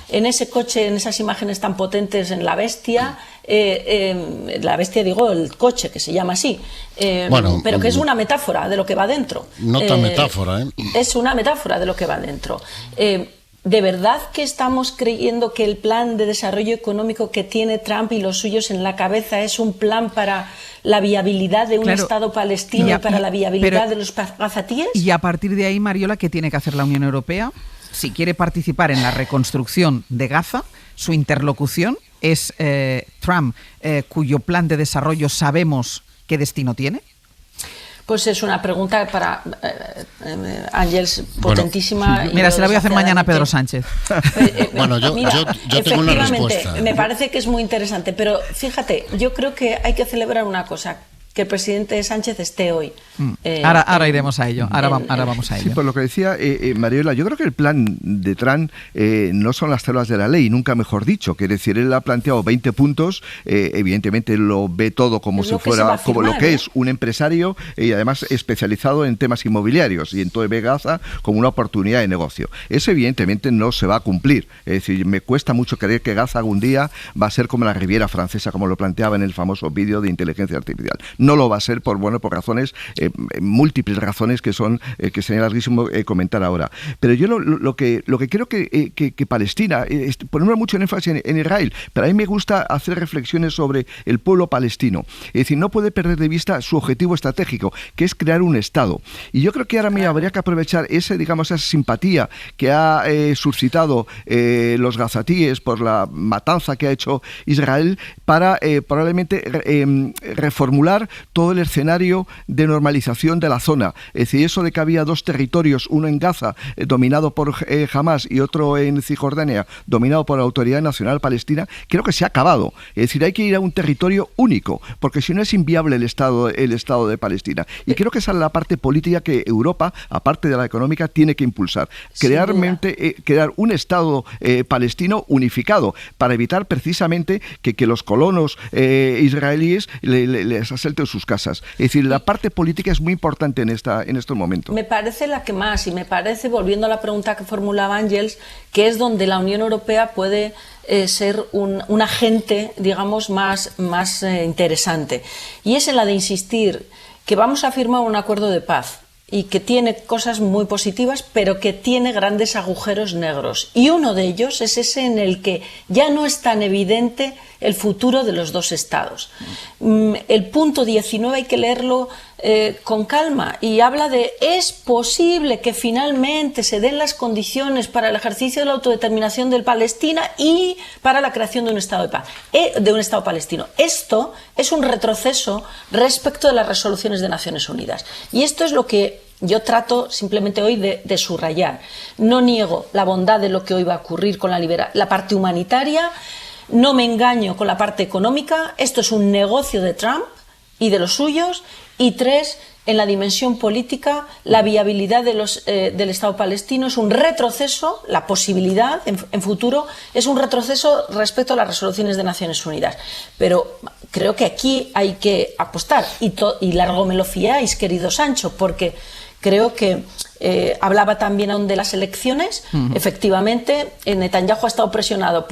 en ese coche, en esas imágenes tan potentes en La Bestia, digo, el coche que se llama así, pero que es una metáfora de lo que va dentro? No tan metáfora, ¿eh? Es una metáfora de lo que va dentro. ¿De verdad que estamos creyendo que el plan de desarrollo económico que tiene Trump y los suyos en la cabeza es un plan para la viabilidad de un Estado palestino y para la viabilidad de los gazatíes? Y a partir de ahí, Mariola, ¿qué tiene que hacer la Unión Europea? Si quiere participar en la reconstrucción de Gaza, su interlocución es Trump, cuyo plan de desarrollo sabemos qué destino tiene. Pues es una pregunta para Ángels potentísima. Mira, se la voy a hacer mañana a Pedro Sánchez. Bueno, yo tengo una respuesta. Me parece que es muy interesante, pero fíjate, yo creo que hay que celebrar una cosa, que el presidente Sánchez esté hoy. Ahora iremos a ello, ahora vamos a ello. Sí, por lo que decía Mariola, yo creo que el plan de Trump no son las células de la ley, nunca mejor dicho. Quiere decir, él ha planteado 20 puntos, evidentemente lo ve todo como si fuera como lo que es un empresario y además especializado en temas inmobiliarios, y entonces ve Gaza como una oportunidad de negocio. Eso evidentemente no se va a cumplir. Es decir, me cuesta mucho creer que Gaza algún día va a ser como la Riviera Francesa, como lo planteaba en el famoso vídeo de inteligencia artificial. No lo va a ser por razones, múltiples razones que sería larguísimo comentar ahora. Pero yo lo que creo que Palestina, ponemos mucho en énfasis en Israel, pero a mí me gusta hacer reflexiones sobre el pueblo palestino. Es decir, no puede perder de vista su objetivo estratégico, que es crear un Estado. Y yo creo que ahora habría que aprovechar esa simpatía que ha suscitado los gazatíes por la matanza que ha hecho Israel para probablemente reformular todo el escenario de normalización de la zona. Es decir, eso de que había dos territorios, uno en Gaza, dominado por Hamas, y otro en Cisjordania, dominado por la Autoridad Nacional Palestina, creo que se ha acabado. Es decir, hay que ir a un territorio único, porque si no es inviable el Estado de Palestina. Y creo que esa es la parte política que Europa, aparte de la económica, tiene que impulsar. Crear un Estado palestino unificado, para evitar precisamente que los colonos israelíes les asalten sus casas. Es decir, la parte política es muy importante en estos momentos. Me parece la que más, y me parece, volviendo a la pregunta que formulaba Ángels, que es donde la Unión Europea puede ser un agente, digamos, más interesante. Y es en la de insistir que vamos a firmar un acuerdo de paz y que tiene cosas muy positivas, pero que tiene grandes agujeros negros. Y uno de ellos es ese en el que ya no es tan evidente el futuro de los dos estados. El punto 19 hay que leerlo con calma y habla de es posible que finalmente se den las condiciones para el ejercicio de la autodeterminación de Palestina y para la creación de un Estado de paz, de un Estado palestino. Esto es un retroceso respecto de las resoluciones de Naciones Unidas. Y esto es lo que yo trato simplemente hoy de subrayar. No niego la bondad de lo que hoy va a ocurrir con la parte humanitaria, no me engaño con la parte económica, esto es un negocio de Trump y de los suyos. Y 3, en la dimensión política, la viabilidad del Estado palestino es un retroceso, la posibilidad en futuro es un retroceso respecto a las resoluciones de Naciones Unidas. Pero creo que aquí hay que apostar, y largo me lo fiáis, querido Sancho, porque creo que hablaba también de las elecciones. Efectivamente, Netanyahu ha estado presionado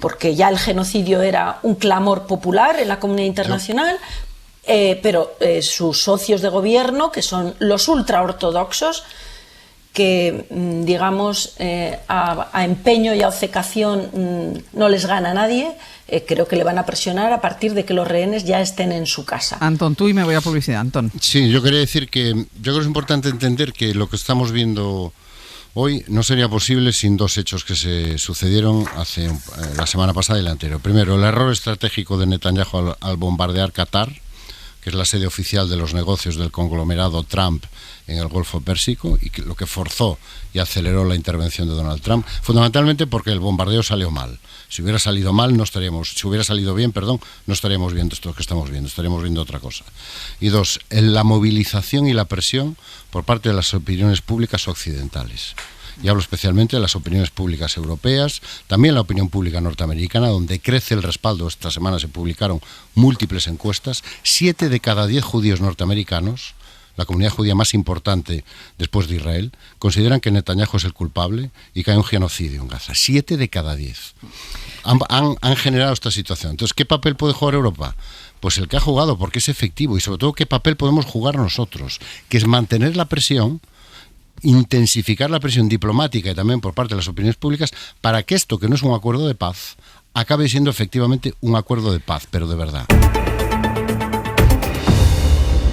porque ya el genocidio era un clamor popular en la comunidad internacional. Pero sus socios de gobierno, que son los ultraortodoxos, que digamos a empeño y a obcecación no les gana nadie, creo que le van a presionar a partir de que los rehenes ya estén en su casa. Antón, tú y me voy a publicidad. Antón. Sí, yo quería decir que yo creo que es importante entender que lo que estamos viendo hoy no sería posible sin dos hechos que se sucedieron la semana pasada y la anterior. Primero, el error estratégico de Netanyahu al bombardear Qatar, que es la sede oficial de los negocios del conglomerado Trump en el Golfo Pérsico, y lo que forzó y aceleró la intervención de Donald Trump, fundamentalmente porque el bombardeo salió mal. Si hubiera salido bien, no estaríamos viendo esto que estamos viendo, estaríamos viendo otra cosa. Y 2, la movilización y la presión por parte de las opiniones públicas occidentales. Y hablo especialmente de las opiniones públicas europeas, también la opinión pública norteamericana, donde crece el respaldo. Esta semana se publicaron múltiples encuestas. 7 de cada 10 judíos norteamericanos, la comunidad judía más importante después de Israel, consideran que Netanyahu es el culpable y que hay un genocidio en Gaza. 7 de cada 10 han generado esta situación. Entonces, ¿qué papel puede jugar Europa? Pues el que ha jugado, porque es efectivo, y sobre todo, ¿qué papel podemos jugar nosotros? Que es mantener la presión, intensificar la presión diplomática y también por parte de las opiniones públicas para que esto, que no es un acuerdo de paz, acabe siendo efectivamente un acuerdo de paz, pero de verdad.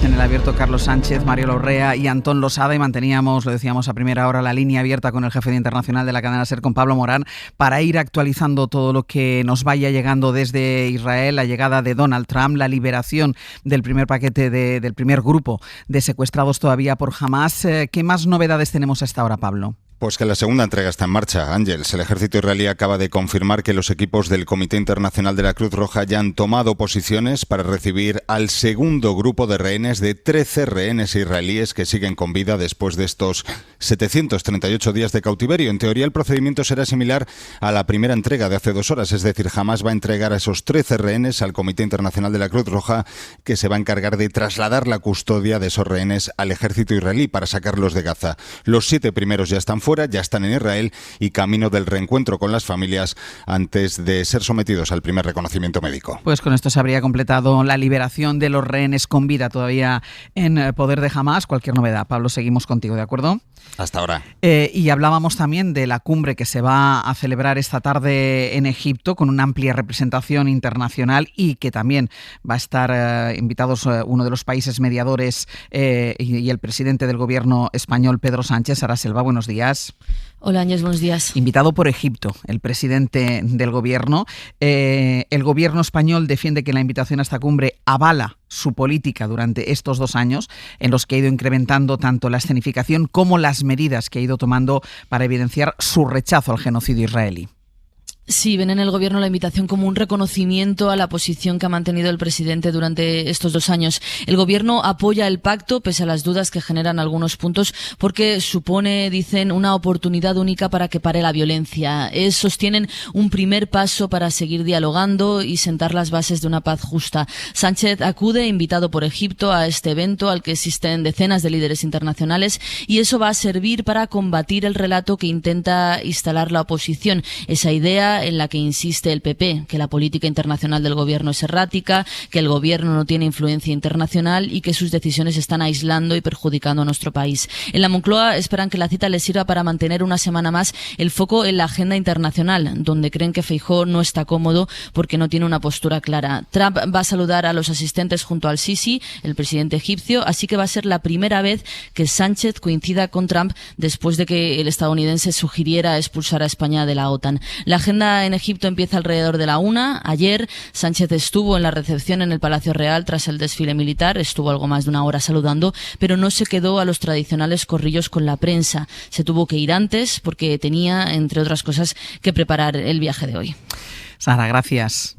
En el abierto, Carlos Sánchez, Mario Larrea y Antón Losada, y manteníamos, lo decíamos a primera hora, la línea abierta con el jefe de internacional de la cadena SER, con Pablo Morán, para ir actualizando todo lo que nos vaya llegando desde Israel, la llegada de Donald Trump, la liberación del primer paquete del primer grupo de secuestrados todavía por Hamás. ¿Qué más novedades tenemos hasta ahora, Pablo? Pues que la segunda entrega está en marcha, Ángeles. El ejército israelí acaba de confirmar que los equipos del Comité Internacional de la Cruz Roja ya han tomado posiciones para recibir al segundo grupo de rehenes, de 13 rehenes israelíes que siguen con vida después de estos 738 días de cautiverio. En teoría, el procedimiento será similar a la primera entrega de hace 2 horas, es decir, Hamás va a entregar a esos 13 rehenes al Comité Internacional de la Cruz Roja, que se va a encargar de trasladar la custodia de esos rehenes al ejército israelí para sacarlos de Gaza. Los 7 primeros ya están fuera, ya están en Israel y camino del reencuentro con las familias antes de ser sometidos al primer reconocimiento médico. Pues con esto se habría completado la liberación de los rehenes con vida todavía en poder de Hamás. Cualquier novedad, Pablo, seguimos contigo, ¿de acuerdo? Hasta ahora. Y hablábamos también de la cumbre que se va a celebrar esta tarde en Egipto, con una amplia representación internacional, y que también va a estar invitados uno de los países mediadores y el presidente del gobierno español, Pedro Sánchez. Sara Selva, buenos días. Hola, Áñez, buenos días. Invitado por Egipto, el presidente del gobierno. El gobierno español defiende que la invitación a esta cumbre avala su política durante estos 2 años, en los que ha ido incrementando tanto la escenificación como las medidas que ha ido tomando para evidenciar su rechazo al genocidio israelí. Sí, ven en el gobierno la invitación como un reconocimiento a la posición que ha mantenido el presidente durante estos 2 años. El gobierno apoya el pacto, pese a las dudas que generan algunos puntos, porque supone, dicen, una oportunidad única para que pare la violencia. Sostienen un primer paso para seguir dialogando y sentar las bases de una paz justa. Sánchez acude, invitado por Egipto, a este evento al que asisten decenas de líderes internacionales, y eso va a servir para combatir el relato que intenta instalar la oposición. Esa idea carta en la que insiste el PP que la política internacional del gobierno es errática, que el gobierno no tiene influencia internacional y que sus decisiones están aislando y perjudicando a nuestro país. En la Moncloa esperan que la cita les sirva para mantener una semana más el foco en la agenda internacional, donde creen que Feijóo no está cómodo porque no tiene una postura clara. Trump va a saludar a los asistentes junto al Sisi, el presidente egipcio, así que va a ser la primera vez que Sánchez coincida con Trump después de que el estadounidense sugiriera expulsar a España de la OTAN. La agenda en Egipto empieza alrededor de la 1:00. Ayer Sánchez estuvo en la recepción en el Palacio Real tras el desfile militar, estuvo algo más de una hora saludando, pero no se quedó a los tradicionales corrillos con la prensa. Se tuvo que ir antes porque tenía, entre otras cosas, que preparar el viaje de hoy. Sara, gracias.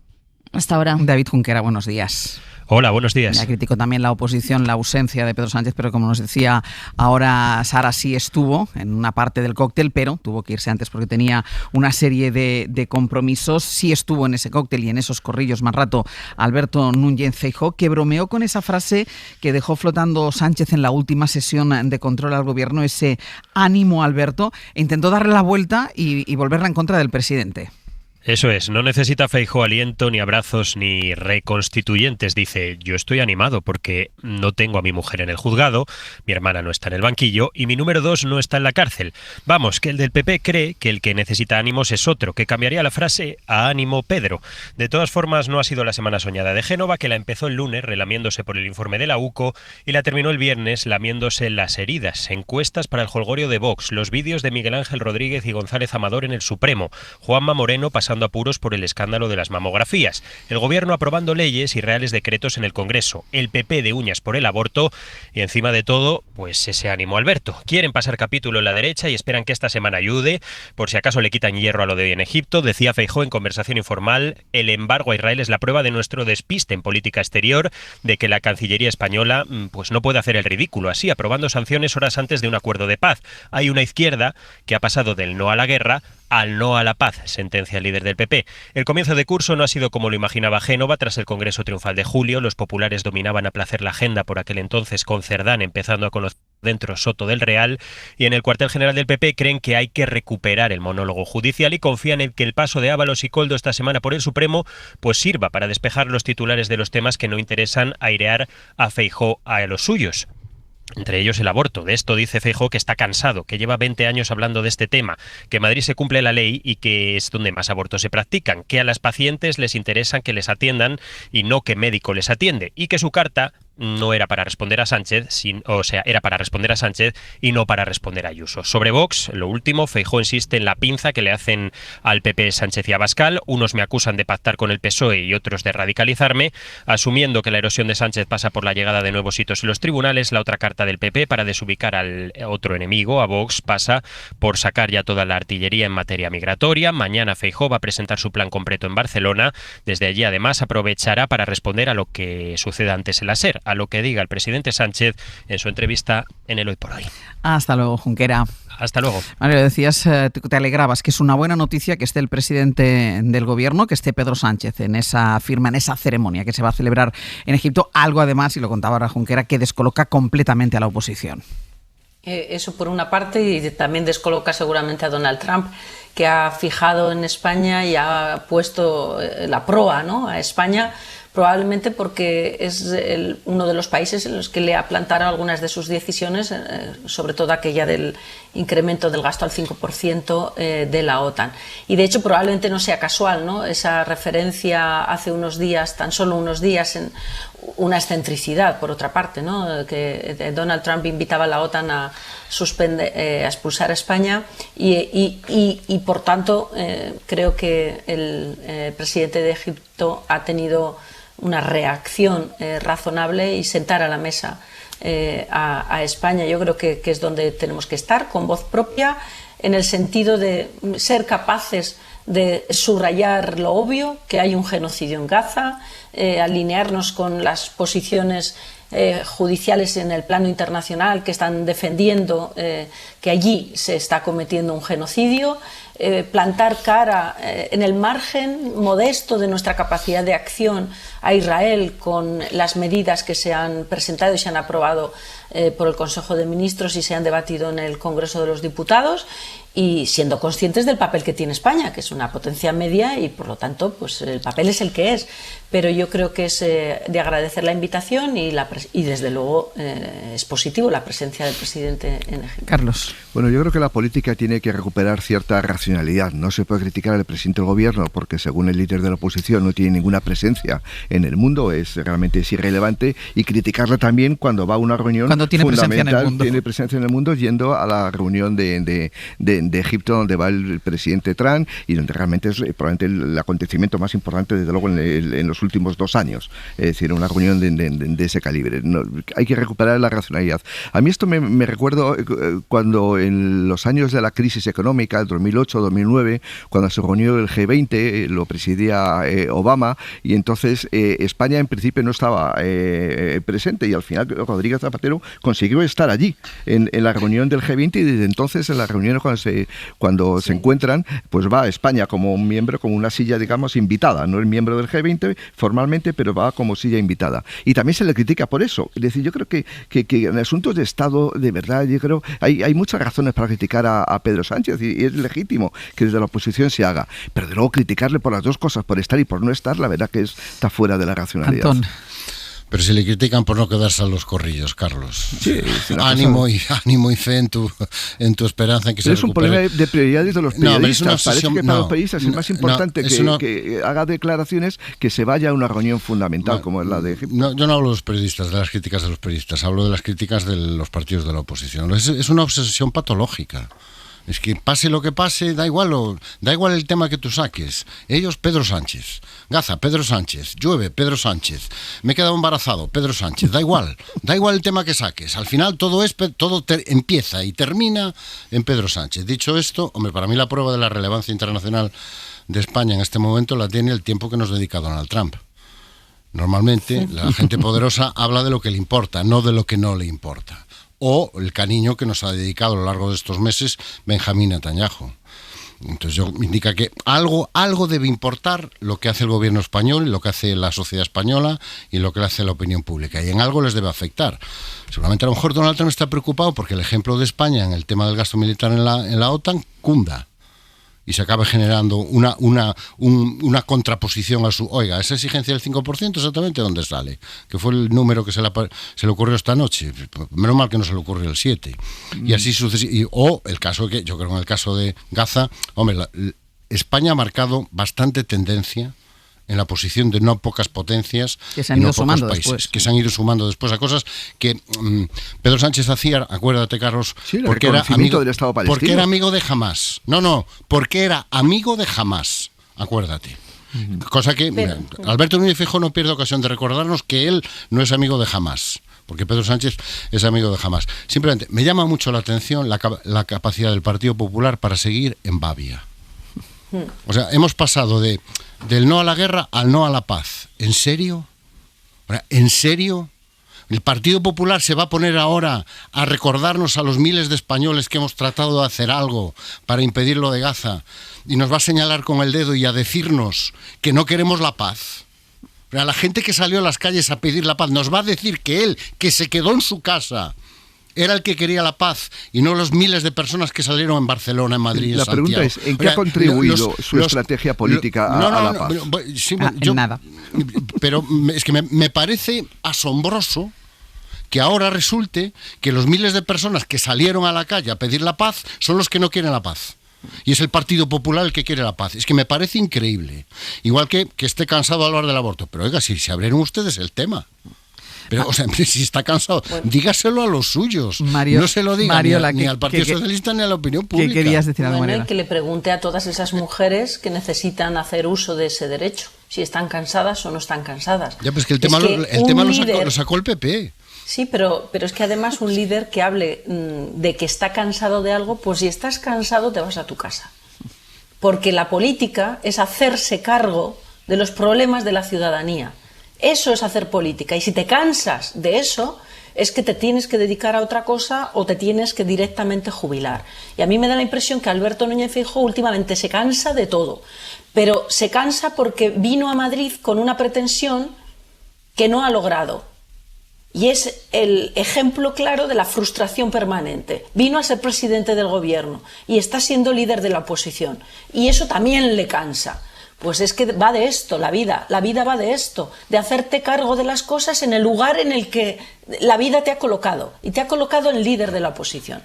Hasta ahora. David Junquera, buenos días. Hola, buenos días. Ya criticó también la oposición la ausencia de Pedro Sánchez, pero como nos decía ahora Sara, sí estuvo en una parte del cóctel, pero tuvo que irse antes porque tenía una serie de compromisos. Sí estuvo en ese cóctel y en esos corrillos más rato Alberto Núñez Feijóo, que bromeó con esa frase que dejó flotando Sánchez en la última sesión de control al gobierno, ese ánimo Alberto, e intentó darle la vuelta y volverla en contra del presidente. Eso es, no necesita Feijóo aliento, ni abrazos, ni reconstituyentes. Dice, yo estoy animado porque no tengo a mi mujer en el juzgado, mi hermana no está en el banquillo y mi número 2 no está en la cárcel. Vamos, que el del PP cree que el que necesita ánimos es otro, que cambiaría la frase a ánimo Pedro. De todas formas, no ha sido la semana soñada de Génova, que la empezó el lunes relamiéndose por el informe de la UCO y la terminó el viernes lamiéndose las heridas. Encuestas para el jolgorio de Vox, los vídeos de Miguel Ángel Rodríguez y González Amador en el Supremo, Juanma Moreno pasando apuros por el escándalo de las mamografías, el gobierno aprobando leyes y reales decretos en el Congreso, el PP de uñas por el aborto y encima de todo, pues ese ánimo Alberto. Quieren pasar capítulo en la derecha y esperan que esta semana ayude, por si acaso le quitan hierro a lo de hoy en Egipto. Decía Feijóo en conversación informal, el embargo a Israel es la prueba de nuestro despiste en política exterior, de que la Cancillería española pues no puede hacer el ridículo así, aprobando sanciones horas antes de un acuerdo de paz. Hay una izquierda que ha pasado del no a la guerra al no a la paz, sentencia el líder del PP. El comienzo de curso no ha sido como lo imaginaba Génova. Tras el Congreso Triunfal de julio, los populares dominaban a placer la agenda por aquel entonces, con Cerdán empezando a conocer dentro Soto del Real, y en el cuartel general del PP creen que hay que recuperar el monólogo judicial y confían en que el paso de Ábalos y Koldo esta semana por el Supremo pues sirva para despejar los titulares de los temas que no interesan airear a Feijóo a los suyos. Entre ellos el aborto. De esto dice Feijóo que está cansado, que lleva 20 años hablando de este tema, que en Madrid se cumple la ley y que es donde más abortos se practican, que a las pacientes les interesa que les atiendan y no que médico les atiende, y que su carta no era para responder a Sánchez, era para responder a Sánchez y no para responder a Ayuso. Sobre Vox, lo último, Feijóo insiste en la pinza que le hacen al PP Sánchez y Abascal. Unos me acusan de pactar con el PSOE y otros de radicalizarme. Asumiendo que la erosión de Sánchez pasa por la llegada de nuevos hitos en los tribunales, la otra carta del PP para desubicar al otro enemigo, a Vox, pasa por sacar ya toda la artillería en materia migratoria. Mañana Feijóo va a presentar su plan completo en Barcelona. Desde allí, además, aprovechará para responder a lo que suceda antes en la SER, a lo que diga el presidente Sánchez en su entrevista en el Hoy por Hoy. Hasta luego, Junquera. Hasta luego. Mario, decías, te alegrabas, que es una buena noticia que esté el presidente del gobierno, que esté Pedro Sánchez en esa firma, en esa ceremonia que se va a celebrar en Egipto. Algo además, y lo contaba ahora Junquera, que descoloca completamente a la oposición. Eso por una parte, y también descoloca seguramente a Donald Trump, que ha fijado en España y ha puesto la proa, ¿no?, a España, probablemente porque es uno de los países en los que le ha plantado algunas de sus decisiones, sobre todo aquella del incremento del gasto al 5% de la OTAN. Y de hecho probablemente no sea casual, ¿no?, esa referencia hace unos días, tan solo unos días, en una excentricidad, por otra parte, ¿no?, que Donald Trump invitaba a la OTAN a expulsar a España y por tanto creo que el presidente de Egipto ha tenido una reacción razonable y sentar a la mesa a España. Yo creo que es donde tenemos que estar, con voz propia, en el sentido de ser capaces de subrayar lo obvio, que hay un genocidio en Gaza, alinearnos con las posiciones judiciales en el plano internacional que están defendiendo que allí se está cometiendo un genocidio, plantar cara en el margen modesto de nuestra capacidad de acción a Israel con las medidas que se han presentado y se han aprobado por el Consejo de Ministros y se han debatido en el Congreso de los Diputados, y siendo conscientes del papel que tiene España, que es una potencia media y por lo tanto pues el papel es el que es. Pero yo creo que es de agradecer la invitación y desde luego es positivo la presencia del presidente en Egipto. Carlos. Bueno, yo creo que la política tiene que recuperar cierta racionalidad. No se puede criticar al presidente del gobierno porque según el líder de la oposición no tiene ninguna presencia en el mundo, realmente es irrelevante, y criticarle también cuando va a una reunión cuando tiene presencia en el mundo. Tiene presencia en el mundo, yendo a la reunión de Egipto donde va el presidente Trump y donde realmente es probablemente el acontecimiento más importante desde luego en los últimos 2 años, es decir, una reunión de ese calibre. No, hay que recuperar la racionalidad. A mí esto me recuerdo cuando en los años de la crisis económica, 2008-2009, cuando se reunió el G20, lo presidía Obama, y entonces España en principio no estaba presente, y al final Rodríguez Zapatero consiguió estar allí en la reunión del G20, y desde entonces en las reuniones cuando se encuentran, pues va a España como un miembro, como una silla, digamos, invitada, no el miembro del G20 formalmente, pero va como silla invitada. Y también se le critica por eso. Es decir, yo creo que en asuntos de Estado, de verdad, yo creo hay muchas razones para criticar a Pedro Sánchez, y es legítimo que desde la oposición se haga. Pero de luego criticarle por las dos cosas, por estar y por no estar, la verdad que está fuera de la racionalidad. Antón. Pero si le critican por no quedarse a los corrillos, Carlos. Sí, ánimo y fe en tu esperanza en que se recupere. Es un problema de prioridades de los periodistas. Parece que para los periodistas es más importante que haga declaraciones que se vaya a una reunión fundamental como es la de Egipto. Yo no hablo de los periodistas, de las críticas de los periodistas, hablo de las críticas de los partidos de la oposición. Es una obsesión patológica. Es que pase lo que pase, da igual el tema que tú saques. Ellos, Pedro Sánchez. Gaza, Pedro Sánchez. Llueve, Pedro Sánchez. Me he quedado embarazado, Pedro Sánchez. Da igual el tema que saques. Al final todo empieza y termina en Pedro Sánchez. Dicho esto, hombre, para mí la prueba de la relevancia internacional de España en este momento la tiene el tiempo que nos dedica Donald Trump. Normalmente la gente poderosa habla de lo que le importa, no de lo que no le importa. O el cariño que nos ha dedicado a lo largo de estos meses Benjamín Netanyahu. Entonces me indica que algo debe importar lo que hace el gobierno español, lo que hace la sociedad española y lo que hace la opinión pública. Y en algo les debe afectar. Seguramente a lo mejor Donald Trump está preocupado porque el ejemplo de España en el tema del gasto militar en la OTAN cunda. Y se acaba generando una contraposición a oiga, esa exigencia del 5% exactamente ¿dónde sale? Que fue el número que se le ocurrió esta noche. Menos mal que no se le ocurrió el 7. Y así sucesivamente. O el caso que, yo creo que en el caso de Gaza, hombre, España ha marcado bastante tendencia en la posición de no pocas potencias que se han ido sumando después. Que se han ido sumando después a cosas que Pedro Sánchez hacía, acuérdate, Carlos, porque era amigo del Estado palestino. Porque era amigo de Hamás. No, porque era amigo de Hamás, acuérdate. Cosa que Alberto Núñez Feijóo no pierde ocasión de recordarnos que él no es amigo de Hamás, porque Pedro Sánchez es amigo de Hamás. Simplemente me llama mucho la atención la capacidad del Partido Popular para seguir en babia. O sea, hemos pasado del no a la guerra al no a la paz. ¿En serio? ¿En serio? ¿El Partido Popular se va a poner ahora a recordarnos a los miles de españoles que hemos tratado de hacer algo para impedir lo de Gaza y nos va a señalar con el dedo y a decirnos que no queremos la paz? A la gente que salió a las calles a pedir la paz nos va a decir que él, que se quedó en su casa, era el que quería la paz y no los miles de personas que salieron en Barcelona, en Madrid, en Santiago. La pregunta es, ¿en qué ha contribuido su estrategia política a la paz? En nada. Pero es que me parece asombroso que ahora resulte que los miles de personas que salieron a la calle a pedir la paz son los que no quieren la paz. Y es el Partido Popular el que quiere la paz. Es que me parece increíble. Igual que esté cansado de hablar del aborto. Pero oiga, si se abrieron ustedes el tema. Pero, o sea, si está cansado, dígaselo a los suyos. Mario, no se lo diga ni al Partido Socialista ni a la opinión pública. ¿Qué querías decir, Mariela? Que le pregunte a todas esas mujeres que necesitan hacer uso de ese derecho, si están cansadas o no están cansadas. Ya, pues que el tema lo sacó el PP. Sí, pero es que además un líder que hable de que está cansado de algo, pues si estás cansado te vas a tu casa. Porque la política es hacerse cargo de los problemas de la ciudadanía. Eso es hacer política. Y si te cansas de eso, es que te tienes que dedicar a otra cosa o te tienes que directamente jubilar. Y a mí me da la impresión que Alberto Núñez Feijóo últimamente se cansa de todo. Pero se cansa porque vino a Madrid con una pretensión que no ha logrado. Y es el ejemplo claro de la frustración permanente. Vino a ser presidente del gobierno y está siendo líder de la oposición. Y eso también le cansa. Pues es que va de esto, la vida va de esto, de hacerte cargo de las cosas en el lugar en el que la vida te ha colocado, y te ha colocado el líder de la oposición.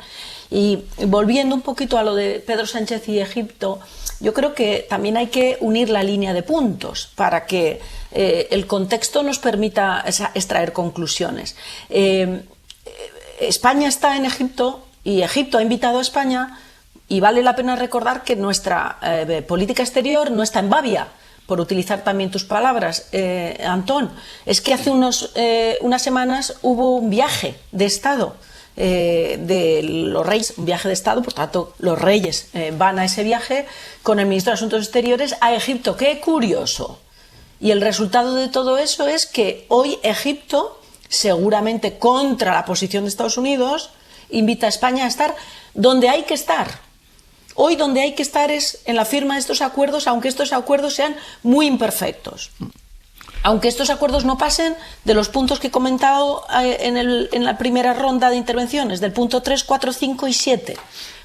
Y volviendo un poquito a lo de Pedro Sánchez y Egipto, yo creo que también hay que unir la línea de puntos para que el contexto nos permita extraer conclusiones. España está en Egipto y Egipto ha invitado a España, y vale la pena recordar que nuestra política exterior no está en babia, por utilizar también tus palabras, Antón. Es que hace unas semanas hubo un viaje de Estado de los reyes, un viaje de Estado, por tanto los reyes van a ese viaje con el ministro de Asuntos Exteriores a Egipto. ¡Qué curioso! Y el resultado de todo eso es que hoy Egipto, seguramente contra la posición de Estados Unidos, invita a España a estar donde hay que estar. Hoy donde hay que estar es en la firma de estos acuerdos, aunque estos acuerdos sean muy imperfectos. Aunque estos acuerdos no pasen de los puntos que he comentado en la primera ronda de intervenciones, del punto 3, 4, 5 y 7.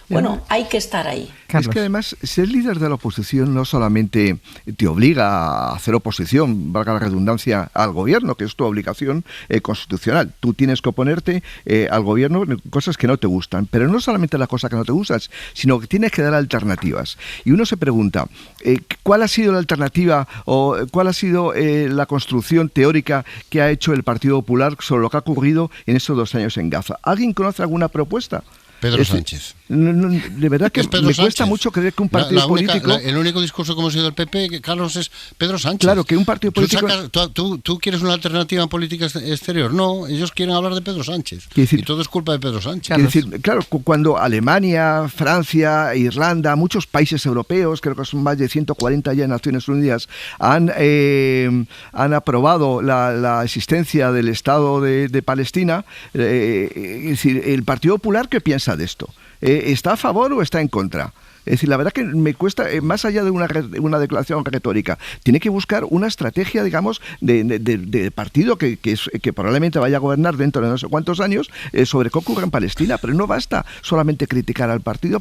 Bueno, hay que estar ahí. Carlos. Es que además ser líder de la oposición no solamente te obliga a hacer oposición, valga la redundancia, al gobierno, que es tu obligación constitucional. Tú tienes que oponerte al gobierno en cosas que no te gustan, pero no solamente las cosas que no te gustan, sino que tienes que dar alternativas. Y uno se pregunta, ¿cuál ha sido la alternativa o cuál ha sido la construcción teórica que ha hecho el Partido Popular sobre lo que ha ocurrido en estos 2 años en Gaza? ¿Alguien conoce alguna propuesta? Pedro Sánchez. De verdad que me cuesta mucho creer que un partido político... El único discurso que hemos oído del PP, Carlos, es Pedro Sánchez. Claro, que un partido político... ¿Tú quieres una alternativa en política exterior? No, ellos quieren hablar de Pedro Sánchez. Decir, y todo es culpa de Pedro Sánchez. Claro, cuando Alemania, Francia, Irlanda, muchos países europeos, creo que son más de 140 ya en Naciones Unidas, han aprobado la existencia del Estado de Palestina, es decir, el Partido Popular, ¿qué piensa de esto? ¿Está a favor o está en contra? Es decir, la verdad que me cuesta, más allá de una declaración retórica, tiene que buscar una estrategia, digamos, de partido que probablemente vaya a gobernar dentro de no sé cuántos años sobre qué ocurre en Palestina. Pero no basta solamente criticar al Partido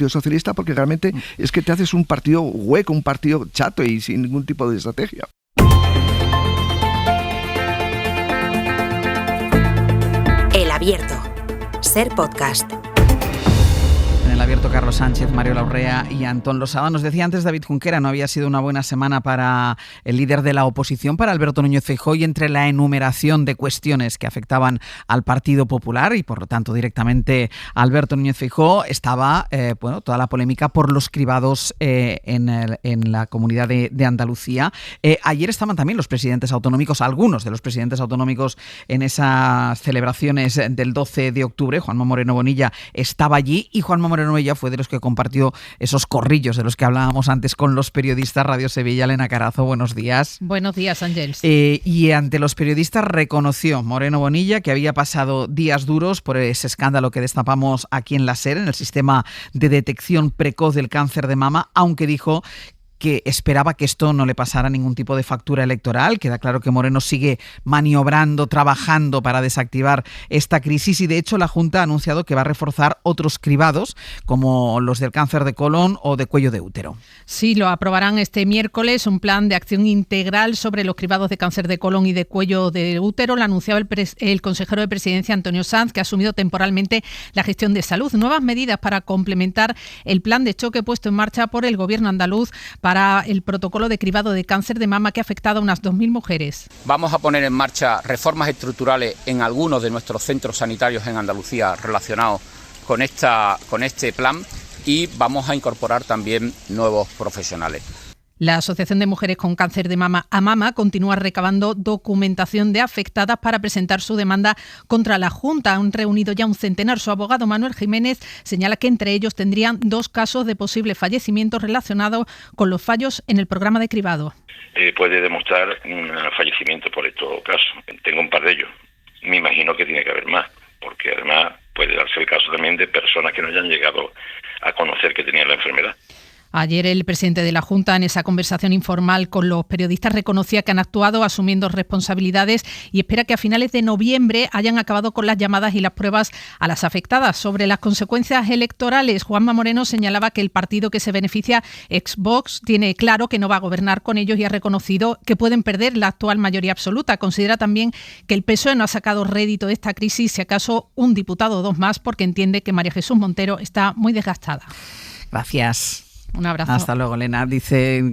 Socialista, porque realmente es que te haces un partido hueco, un partido chato y sin ningún tipo de estrategia. El Abierto. Ser Podcast. En el Abierto, Carlos Sánchez, Mario Larrea y Antón Losada. Nos decía antes David Junquera, no había sido una buena semana para el líder de la oposición, para Alberto Núñez Feijóo, y entre la enumeración de cuestiones que afectaban al Partido Popular y por lo tanto directamente a Alberto Núñez Feijóo estaba toda la polémica por los cribados en la comunidad de Andalucía. Ayer estaban también los presidentes autonómicos, algunos de los presidentes autonómicos en esas celebraciones del 12 de octubre. Juanma Moreno Bonilla estaba allí y Juanma Moreno Bonilla fue de los que compartió esos corrillos de los que hablábamos antes con los periodistas. Radio Sevilla, Elena Carazo, buenos días. Buenos días, Ángels. Y ante los periodistas reconoció Moreno Bonilla que había pasado días duros por ese escándalo que destapamos aquí en la SER, en el sistema de detección precoz del cáncer de mama, aunque dijo que esperaba que esto no le pasara ningún tipo de factura electoral. Queda claro que Moreno sigue maniobrando, trabajando para desactivar esta crisis, y de hecho la Junta ha anunciado que va a reforzar otros cribados como los del cáncer de colon o de cuello de útero. Sí, lo aprobarán este miércoles, un plan de acción integral sobre los cribados de cáncer de colon y de cuello de útero. Lo anunciaba el consejero de Presidencia, Antonio Sanz, que ha asumido temporalmente la gestión de salud. Nuevas medidas para complementar el plan de choque puesto en marcha por el gobierno andaluz para el protocolo de cribado de cáncer de mama que ha afectado a unas 2.000 mujeres. Vamos a poner en marcha reformas estructurales en algunos de nuestros centros sanitarios en Andalucía relacionados con este plan, y vamos a incorporar también nuevos profesionales. La Asociación de Mujeres con Cáncer de Mama, AMAMA, continúa recabando documentación de afectadas para presentar su demanda contra la Junta. Han reunido ya un centenar. Su abogado, Manuel Jiménez, señala que entre ellos tendrían 2 casos de posible fallecimiento relacionados con los fallos en el programa de cribado. Puede demostrar un fallecimiento por estos casos. Tengo un par de ellos. Me imagino que tiene que haber más, porque además puede darse el caso también de personas que no hayan llegado a conocer que tenían la enfermedad. Ayer el presidente de la Junta, en esa conversación informal con los periodistas, reconocía que han actuado asumiendo responsabilidades y espera que a finales de noviembre hayan acabado con las llamadas y las pruebas a las afectadas. Sobre las consecuencias electorales, Juanma Moreno señalaba que el partido que se beneficia, Vox, tiene claro que no va a gobernar con ellos y ha reconocido que pueden perder la actual mayoría absoluta. Considera también que el PSOE no ha sacado rédito de esta crisis, si acaso un diputado o dos más, porque entiende que María Jesús Montero está muy desgastada. Gracias. Un abrazo. Hasta luego, Elena. Dice,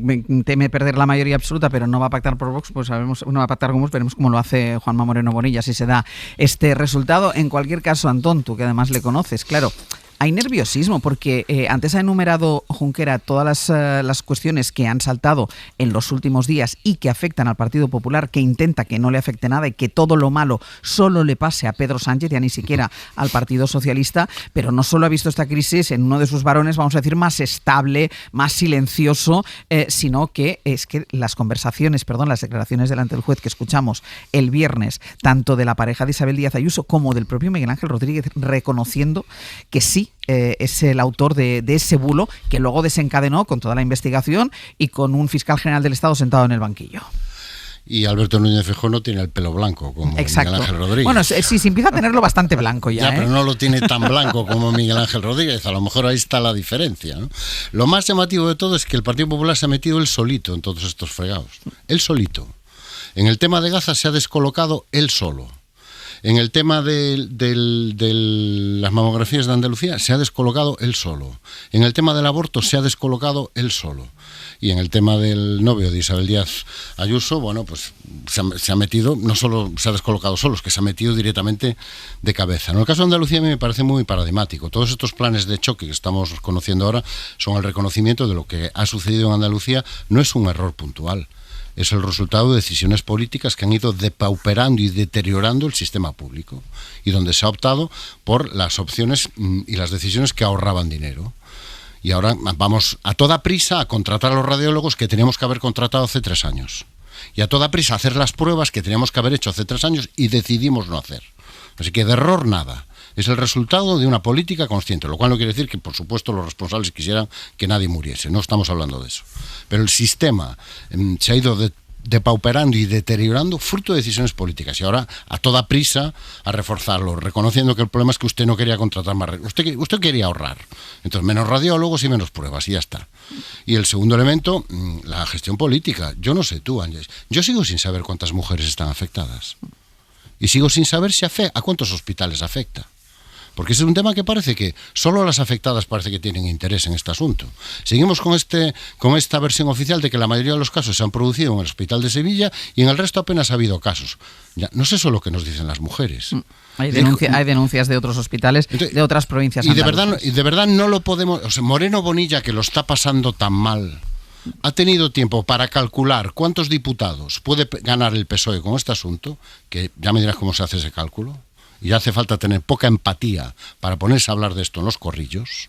teme perder la mayoría absoluta, pero no va a pactar por Vox. Pues sabemos, no va a pactar con Vox, veremos cómo lo hace Juanma Moreno Bonilla, si se da este resultado. En cualquier caso, Antón, tú que además le conoces, claro, hay nerviosismo porque antes ha enumerado Junquera todas las cuestiones que han saltado en los últimos días y que afectan al Partido Popular, que intenta que no le afecte nada y que todo lo malo solo le pase a Pedro Sánchez, ya ni siquiera al Partido Socialista, pero no solo ha visto esta crisis en uno de sus varones, vamos a decir, más estable, más silencioso, sino que es que las declaraciones delante del juez que escuchamos el viernes, tanto de la pareja de Isabel Díaz Ayuso como del propio Miguel Ángel Rodríguez, reconociendo que sí, es el autor de ese bulo que luego desencadenó con toda la investigación y con un fiscal general del Estado sentado en el banquillo. Y Alberto Núñez Feijóo no tiene el pelo blanco como Exacto. Miguel Ángel Rodríguez. Bueno, sí, se empieza a tenerlo bastante blanco ya. Pero no lo tiene tan blanco como Miguel Ángel Rodríguez. A lo mejor ahí está la diferencia, ¿no? Lo más llamativo de todo es que el Partido Popular se ha metido él solito en todos estos fregados. Él solito. En el tema de Gaza se ha descolocado él solo. En el tema de las mamografías de Andalucía se ha descolocado él solo. En el tema del aborto se ha descolocado él solo. Y en el tema del novio de Isabel Díaz Ayuso, bueno, pues se ha metido, no solo se ha descolocado solo, es que se ha metido directamente de cabeza. En el caso de Andalucía a mí me parece muy paradigmático. Todos estos planes de choque que estamos conociendo ahora son el reconocimiento de lo que ha sucedido en Andalucía. No es un error puntual. Es el resultado de decisiones políticas que han ido depauperando y deteriorando el sistema público y donde se ha optado por las opciones y las decisiones que ahorraban dinero. Y ahora vamos a toda prisa a contratar a los radiólogos que teníamos que haber contratado hace 3 años. Y a toda prisa a hacer las pruebas que teníamos que haber hecho hace 3 años y decidimos no hacer. Así que de error nada. Es el resultado de una política consciente, lo cual no quiere decir que, por supuesto, los responsables quisieran que nadie muriese. No estamos hablando de eso. Pero el sistema se ha ido depauperando y deteriorando fruto de decisiones políticas. Y ahora, a toda prisa, a reforzarlo, reconociendo que el problema es que usted no quería contratar más. Usted quería ahorrar. Entonces, menos radiólogos y menos pruebas, y ya está. Y el segundo elemento, la gestión política. Yo no sé tú, Ángeles. Yo sigo sin saber cuántas mujeres están afectadas. Y sigo sin saber a cuántos hospitales afecta. Porque ese es un tema que parece que solo las afectadas parece que tienen interés en este asunto. Seguimos con esta versión oficial de que la mayoría de los casos se han producido en el Hospital de Sevilla y en el resto apenas ha habido casos. Ya, no sé eso lo que nos dicen las mujeres. Hay denuncias de otros hospitales, de otras provincias andaluzas. Y de verdad no lo podemos... O sea, Moreno Bonilla, que lo está pasando tan mal, ha tenido tiempo para calcular cuántos diputados puede ganar el PSOE con este asunto, que ya me dirás cómo se hace ese cálculo. Y hace falta tener poca empatía para ponerse a hablar de esto en los corrillos.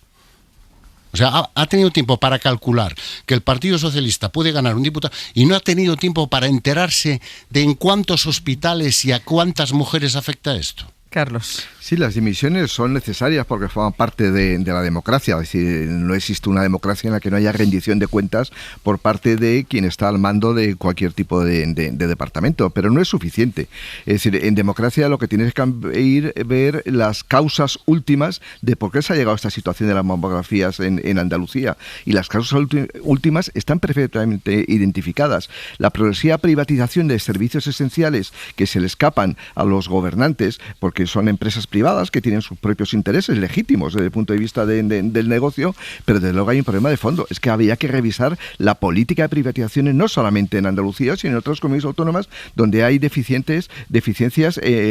O sea, ha tenido tiempo para calcular que el Partido Socialista puede ganar un diputado y no ha tenido tiempo para enterarse de en cuántos hospitales y a cuántas mujeres afecta esto. Carlos. Sí, las dimisiones son necesarias porque forman parte de la democracia. Es decir, no existe una democracia en la que no haya rendición de cuentas por parte de quien está al mando de cualquier tipo de departamento, pero no es suficiente. Es decir, en democracia lo que tienes que ir a ver las causas últimas de por qué se ha llegado a esta situación de las mamografías en Andalucía. Y las causas últimas están perfectamente identificadas. La progresiva privatización de servicios esenciales que se le escapan a los gobernantes porque son empresas privadas que tienen sus propios intereses legítimos desde el punto de vista del negocio, pero desde luego hay un problema de fondo. Es que había que revisar la política de privatizaciones no solamente en Andalucía, sino en otras comunidades autónomas donde hay deficiencias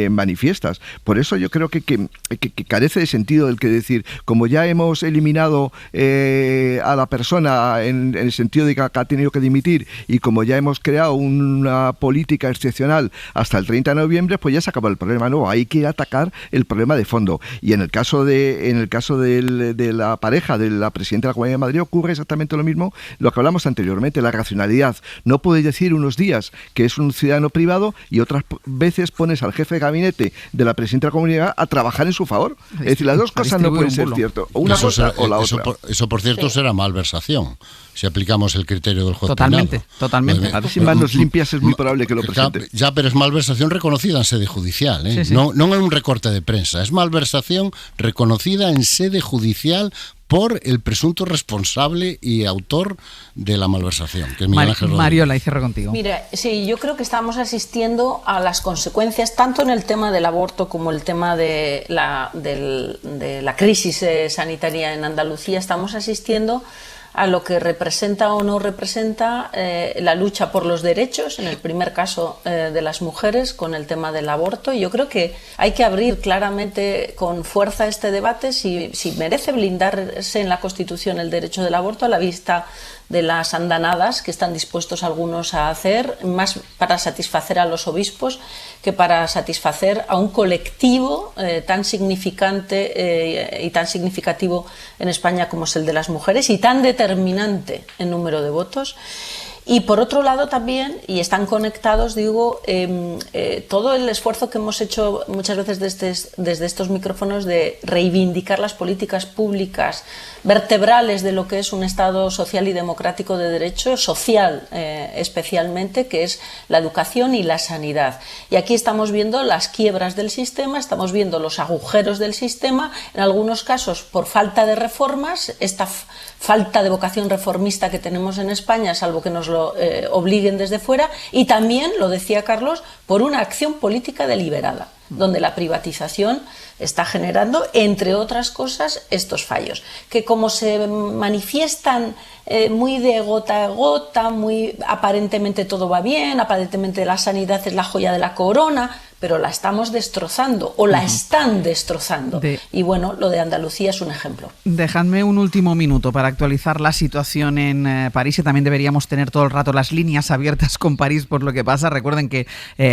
manifiestas. Por eso yo creo que carece de sentido el que decir, como ya hemos eliminado a la persona en el sentido de que ha tenido que dimitir y como ya hemos creado una política excepcional hasta el 30 de noviembre, pues ya se acabó el problema. No, hay que ir a atacar el problema de fondo. Y en el caso de la pareja de la presidenta de la Comunidad de Madrid ocurre exactamente lo mismo, lo que hablamos anteriormente, la racionalidad. No puedes decir unos días que es un ciudadano privado y otras veces pones al jefe de gabinete de la presidenta de la Comunidad a trabajar en su favor. Es decir, las dos cosas no pueden ser ciertas. O una cosa o la otra. Eso, por cierto, será malversación, si aplicamos el criterio del juez totalmente. A ver si manos limpias es muy probable que lo presente. Ya, pero es malversación reconocida en sede judicial, ¿eh? Sí. No en un recorte de prensa, es malversación reconocida en sede judicial por el presunto responsable y autor de la malversación, que es Miguel Ángel Rodríguez. Mariola, y cierro contigo. Mira, sí, yo creo que estamos asistiendo a las consecuencias, tanto en el tema del aborto como el tema de la crisis sanitaria en Andalucía. Estamos asistiendo a lo que representa o no representa la lucha por los derechos, en el primer caso de las mujeres, con el tema del aborto. Y yo creo que hay que abrir claramente con fuerza este debate si merece blindarse en la Constitución el derecho del aborto, a la vista de las andanadas que están dispuestos algunos a hacer, más para satisfacer a los obispos que para satisfacer a un colectivo tan significante y tan significativo en España como es el de las mujeres, y tan determinante en número de votos. Y por otro lado también, y están conectados, digo, todo el esfuerzo que hemos hecho muchas veces desde estos micrófonos de reivindicar las políticas públicas vertebrales de lo que es un Estado social y democrático de derecho, social especialmente, que es la educación y la sanidad. Y aquí estamos viendo las quiebras del sistema, estamos viendo los agujeros del sistema, en algunos casos por falta de reformas, esta falta de vocación reformista que tenemos en España, salvo que nos lo obliguen desde fuera, y también, lo decía Carlos, por una acción política deliberada, donde la privatización está generando, entre otras cosas, estos fallos, que como se manifiestan muy de gota a gota, muy aparentemente todo va bien, aparentemente la sanidad es la joya de la corona, pero la estamos destrozando, o la están destrozando. Y bueno, lo de Andalucía es un ejemplo. Dejadme un último minuto para actualizar la situación en París, y también deberíamos tener todo el rato las líneas abiertas con París por lo que pasa. Recuerden que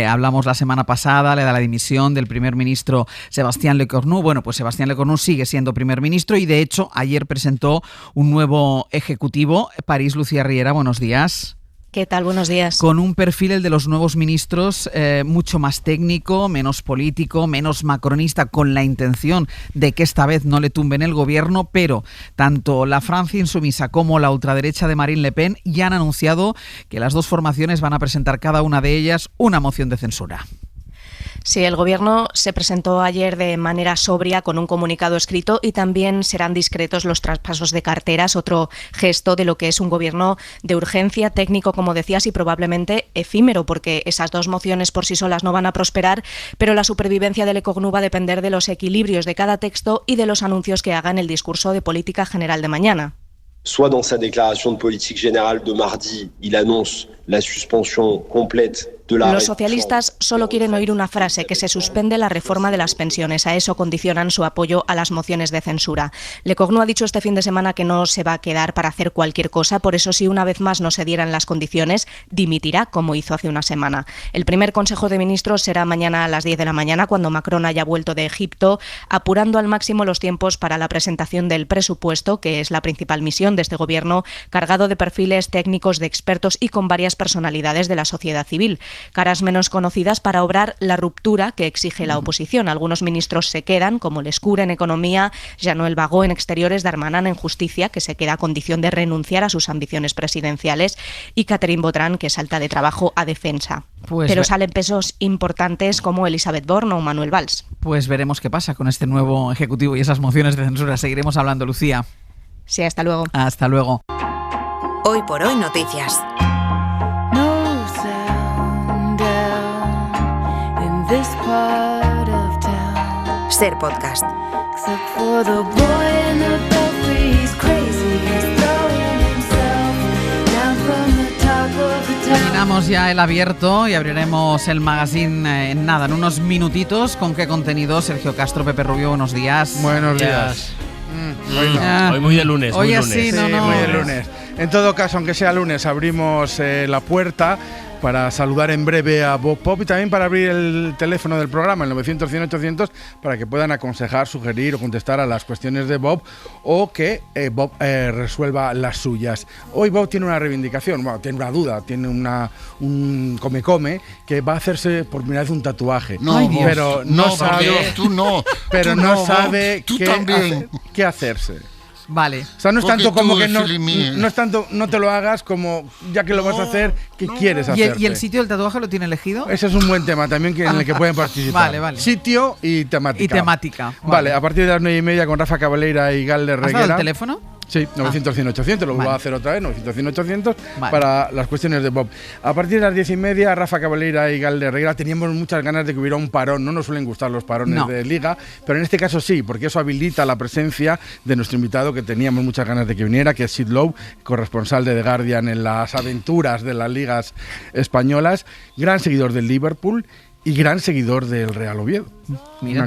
hablamos la semana pasada de la dimisión del primer ministro Sébastien Lecornu. Bueno, pues Sébastien Lecornu sigue siendo primer ministro y de hecho ayer presentó un nuevo ejecutivo. París, Lucía Riera, buenos días. ¿Qué tal? Buenos días. Con un perfil, el de los nuevos ministros, mucho más técnico, menos político, menos macronista, con la intención de que esta vez no le tumben el gobierno, pero tanto la Francia insumisa como la ultraderecha de Marine Le Pen ya han anunciado que las dos formaciones van a presentar cada una de ellas una moción de censura. Sí, el Gobierno se presentó ayer de manera sobria con un comunicado escrito y también serán discretos los traspasos de carteras, otro gesto de lo que es un Gobierno de urgencia, técnico, como decías, y probablemente efímero, porque esas dos mociones por sí solas no van a prosperar, pero la supervivencia del Lecornu va a depender de los equilibrios de cada texto y de los anuncios que haga en el discurso de política general de mañana. Soit dans sa déclaration de politique générale de mardi, il annonce la suspension complète de la... Los socialistas solo quieren oír una frase, que se suspende la reforma de las pensiones. A eso condicionan su apoyo a las mociones de censura. Lecornu ha dicho este fin de semana que no se va a quedar para hacer cualquier cosa, por eso si una vez más no se dieran las condiciones, dimitirá, como hizo hace una semana. El primer Consejo de Ministros será mañana a las 10 de la mañana, cuando Macron haya vuelto de Egipto, apurando al máximo los tiempos para la presentación del presupuesto, que es la principal misión de este gobierno, cargado de perfiles técnicos, de expertos y con varias personalidades de la sociedad civil. Caras menos conocidas para obrar la ruptura que exige la oposición. Algunos ministros se quedan, como Lescure en Economía, Jean-Noël Barrot en Exteriores, Darmanin en Justicia, que se queda a condición de renunciar a sus ambiciones presidenciales, y Catherine Vautrin, que salta de trabajo a Defensa. Pero salen pesos importantes como Elisabeth Borne o Manuel Valls. Pues veremos qué pasa con este nuevo ejecutivo y esas mociones de censura. Seguiremos hablando, Lucía. Sí, hasta luego. Hasta luego. Hoy por hoy, noticias. Ser podcast. Terminamos ya el abierto y abriremos el magazine en nada, en unos minutitos. ¿Con qué contenido? Sergio Castro, Pepe Rubio, buenos días. Buenos días. Hoy muy de lunes. Hoy muy así, lunes. no. Muy de lunes. En todo caso, aunque sea lunes, abrimos la puerta para saludar en breve a Bob Pop y también para abrir el teléfono del programa, el 900-100-800, para que puedan aconsejar, sugerir o contestar a las cuestiones de Bob o que Bob resuelva las suyas. Hoy Bob tiene una reivindicación, bueno, tiene una duda, tiene un come que va a hacerse por primera vez un tatuaje. Pero no sabe, pero no sabe qué hacerse. Vale. O sea, no es tanto como que no es tanto no te lo hagas como ya que lo vas a hacer, ¿qué quieres hacer? ¿Y el sitio del tatuaje lo tiene elegido? Ese es un buen tema también en el que pueden participar. Vale. Sitio y temática. Vale, a partir de las 9:30 con Rafa Cabaleira y Galder Reguera. ¿Has dado el teléfono? Sí, 900-100-800, lo vuelvo a hacer otra vez, 900-100-800, para las cuestiones de Bob. A partir de las 10:30, Rafa Cabaleira y Galder Reguera, teníamos muchas ganas de que hubiera un parón, no nos suelen gustar los parones de Liga, pero en este caso sí, porque eso habilita la presencia de nuestro invitado, que teníamos muchas ganas de que viniera, que es Sid Lowe, corresponsal de The Guardian en las aventuras de las ligas españolas, gran seguidor del Liverpool y gran seguidor del Real Oviedo.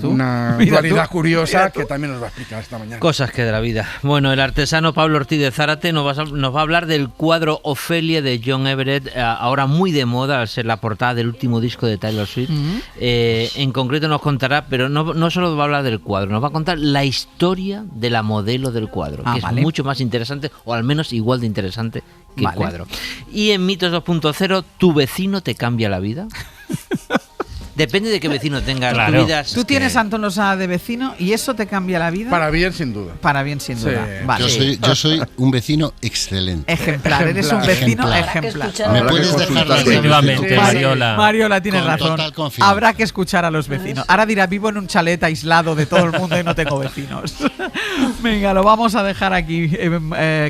Una dualidad curiosa que también nos va a explicar esta mañana. Cosas que de la vida. Bueno, el artesano Pablo Ortiz de Zárate nos va a hablar del cuadro Ofelia de John Everett, ahora muy de moda al ser la portada del último disco de Taylor Swift. En concreto nos contará, pero no solo va a hablar del cuadro, nos va a contar la historia de la modelo del cuadro, que es mucho más interesante, o al menos igual de interesante que el cuadro. Y en Mitos 2.0, ¿tu vecino te cambia la vida? Depende de qué vecino tengas. Claro. Tú tienes a Antón Losada de vecino y eso te cambia la vida. Para bien, sin duda. Para bien, sin duda. Sí. Vale. Yo soy un vecino excelente. Ejemplar. Eres un vecino ejemplar. ¿Me puedes dejar la efectivamente, Mariola? Mariola, tienes razón. Habrá que escuchar a los vecinos. Ahora dirá, vivo en un chalet aislado de todo el mundo y no tengo vecinos. Venga, lo vamos a dejar aquí.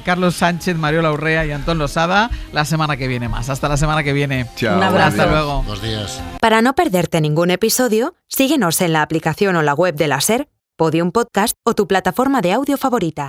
Carlos Sánchez, Mariola Urrea y Antón Losada. La semana que viene más. Hasta la semana que viene. Chao. Un abrazo. Hasta luego. Buenos días. Para no perderte ningún episodio, síguenos en la aplicación o la web de la SER, Podium Podcast o tu plataforma de audio favorita.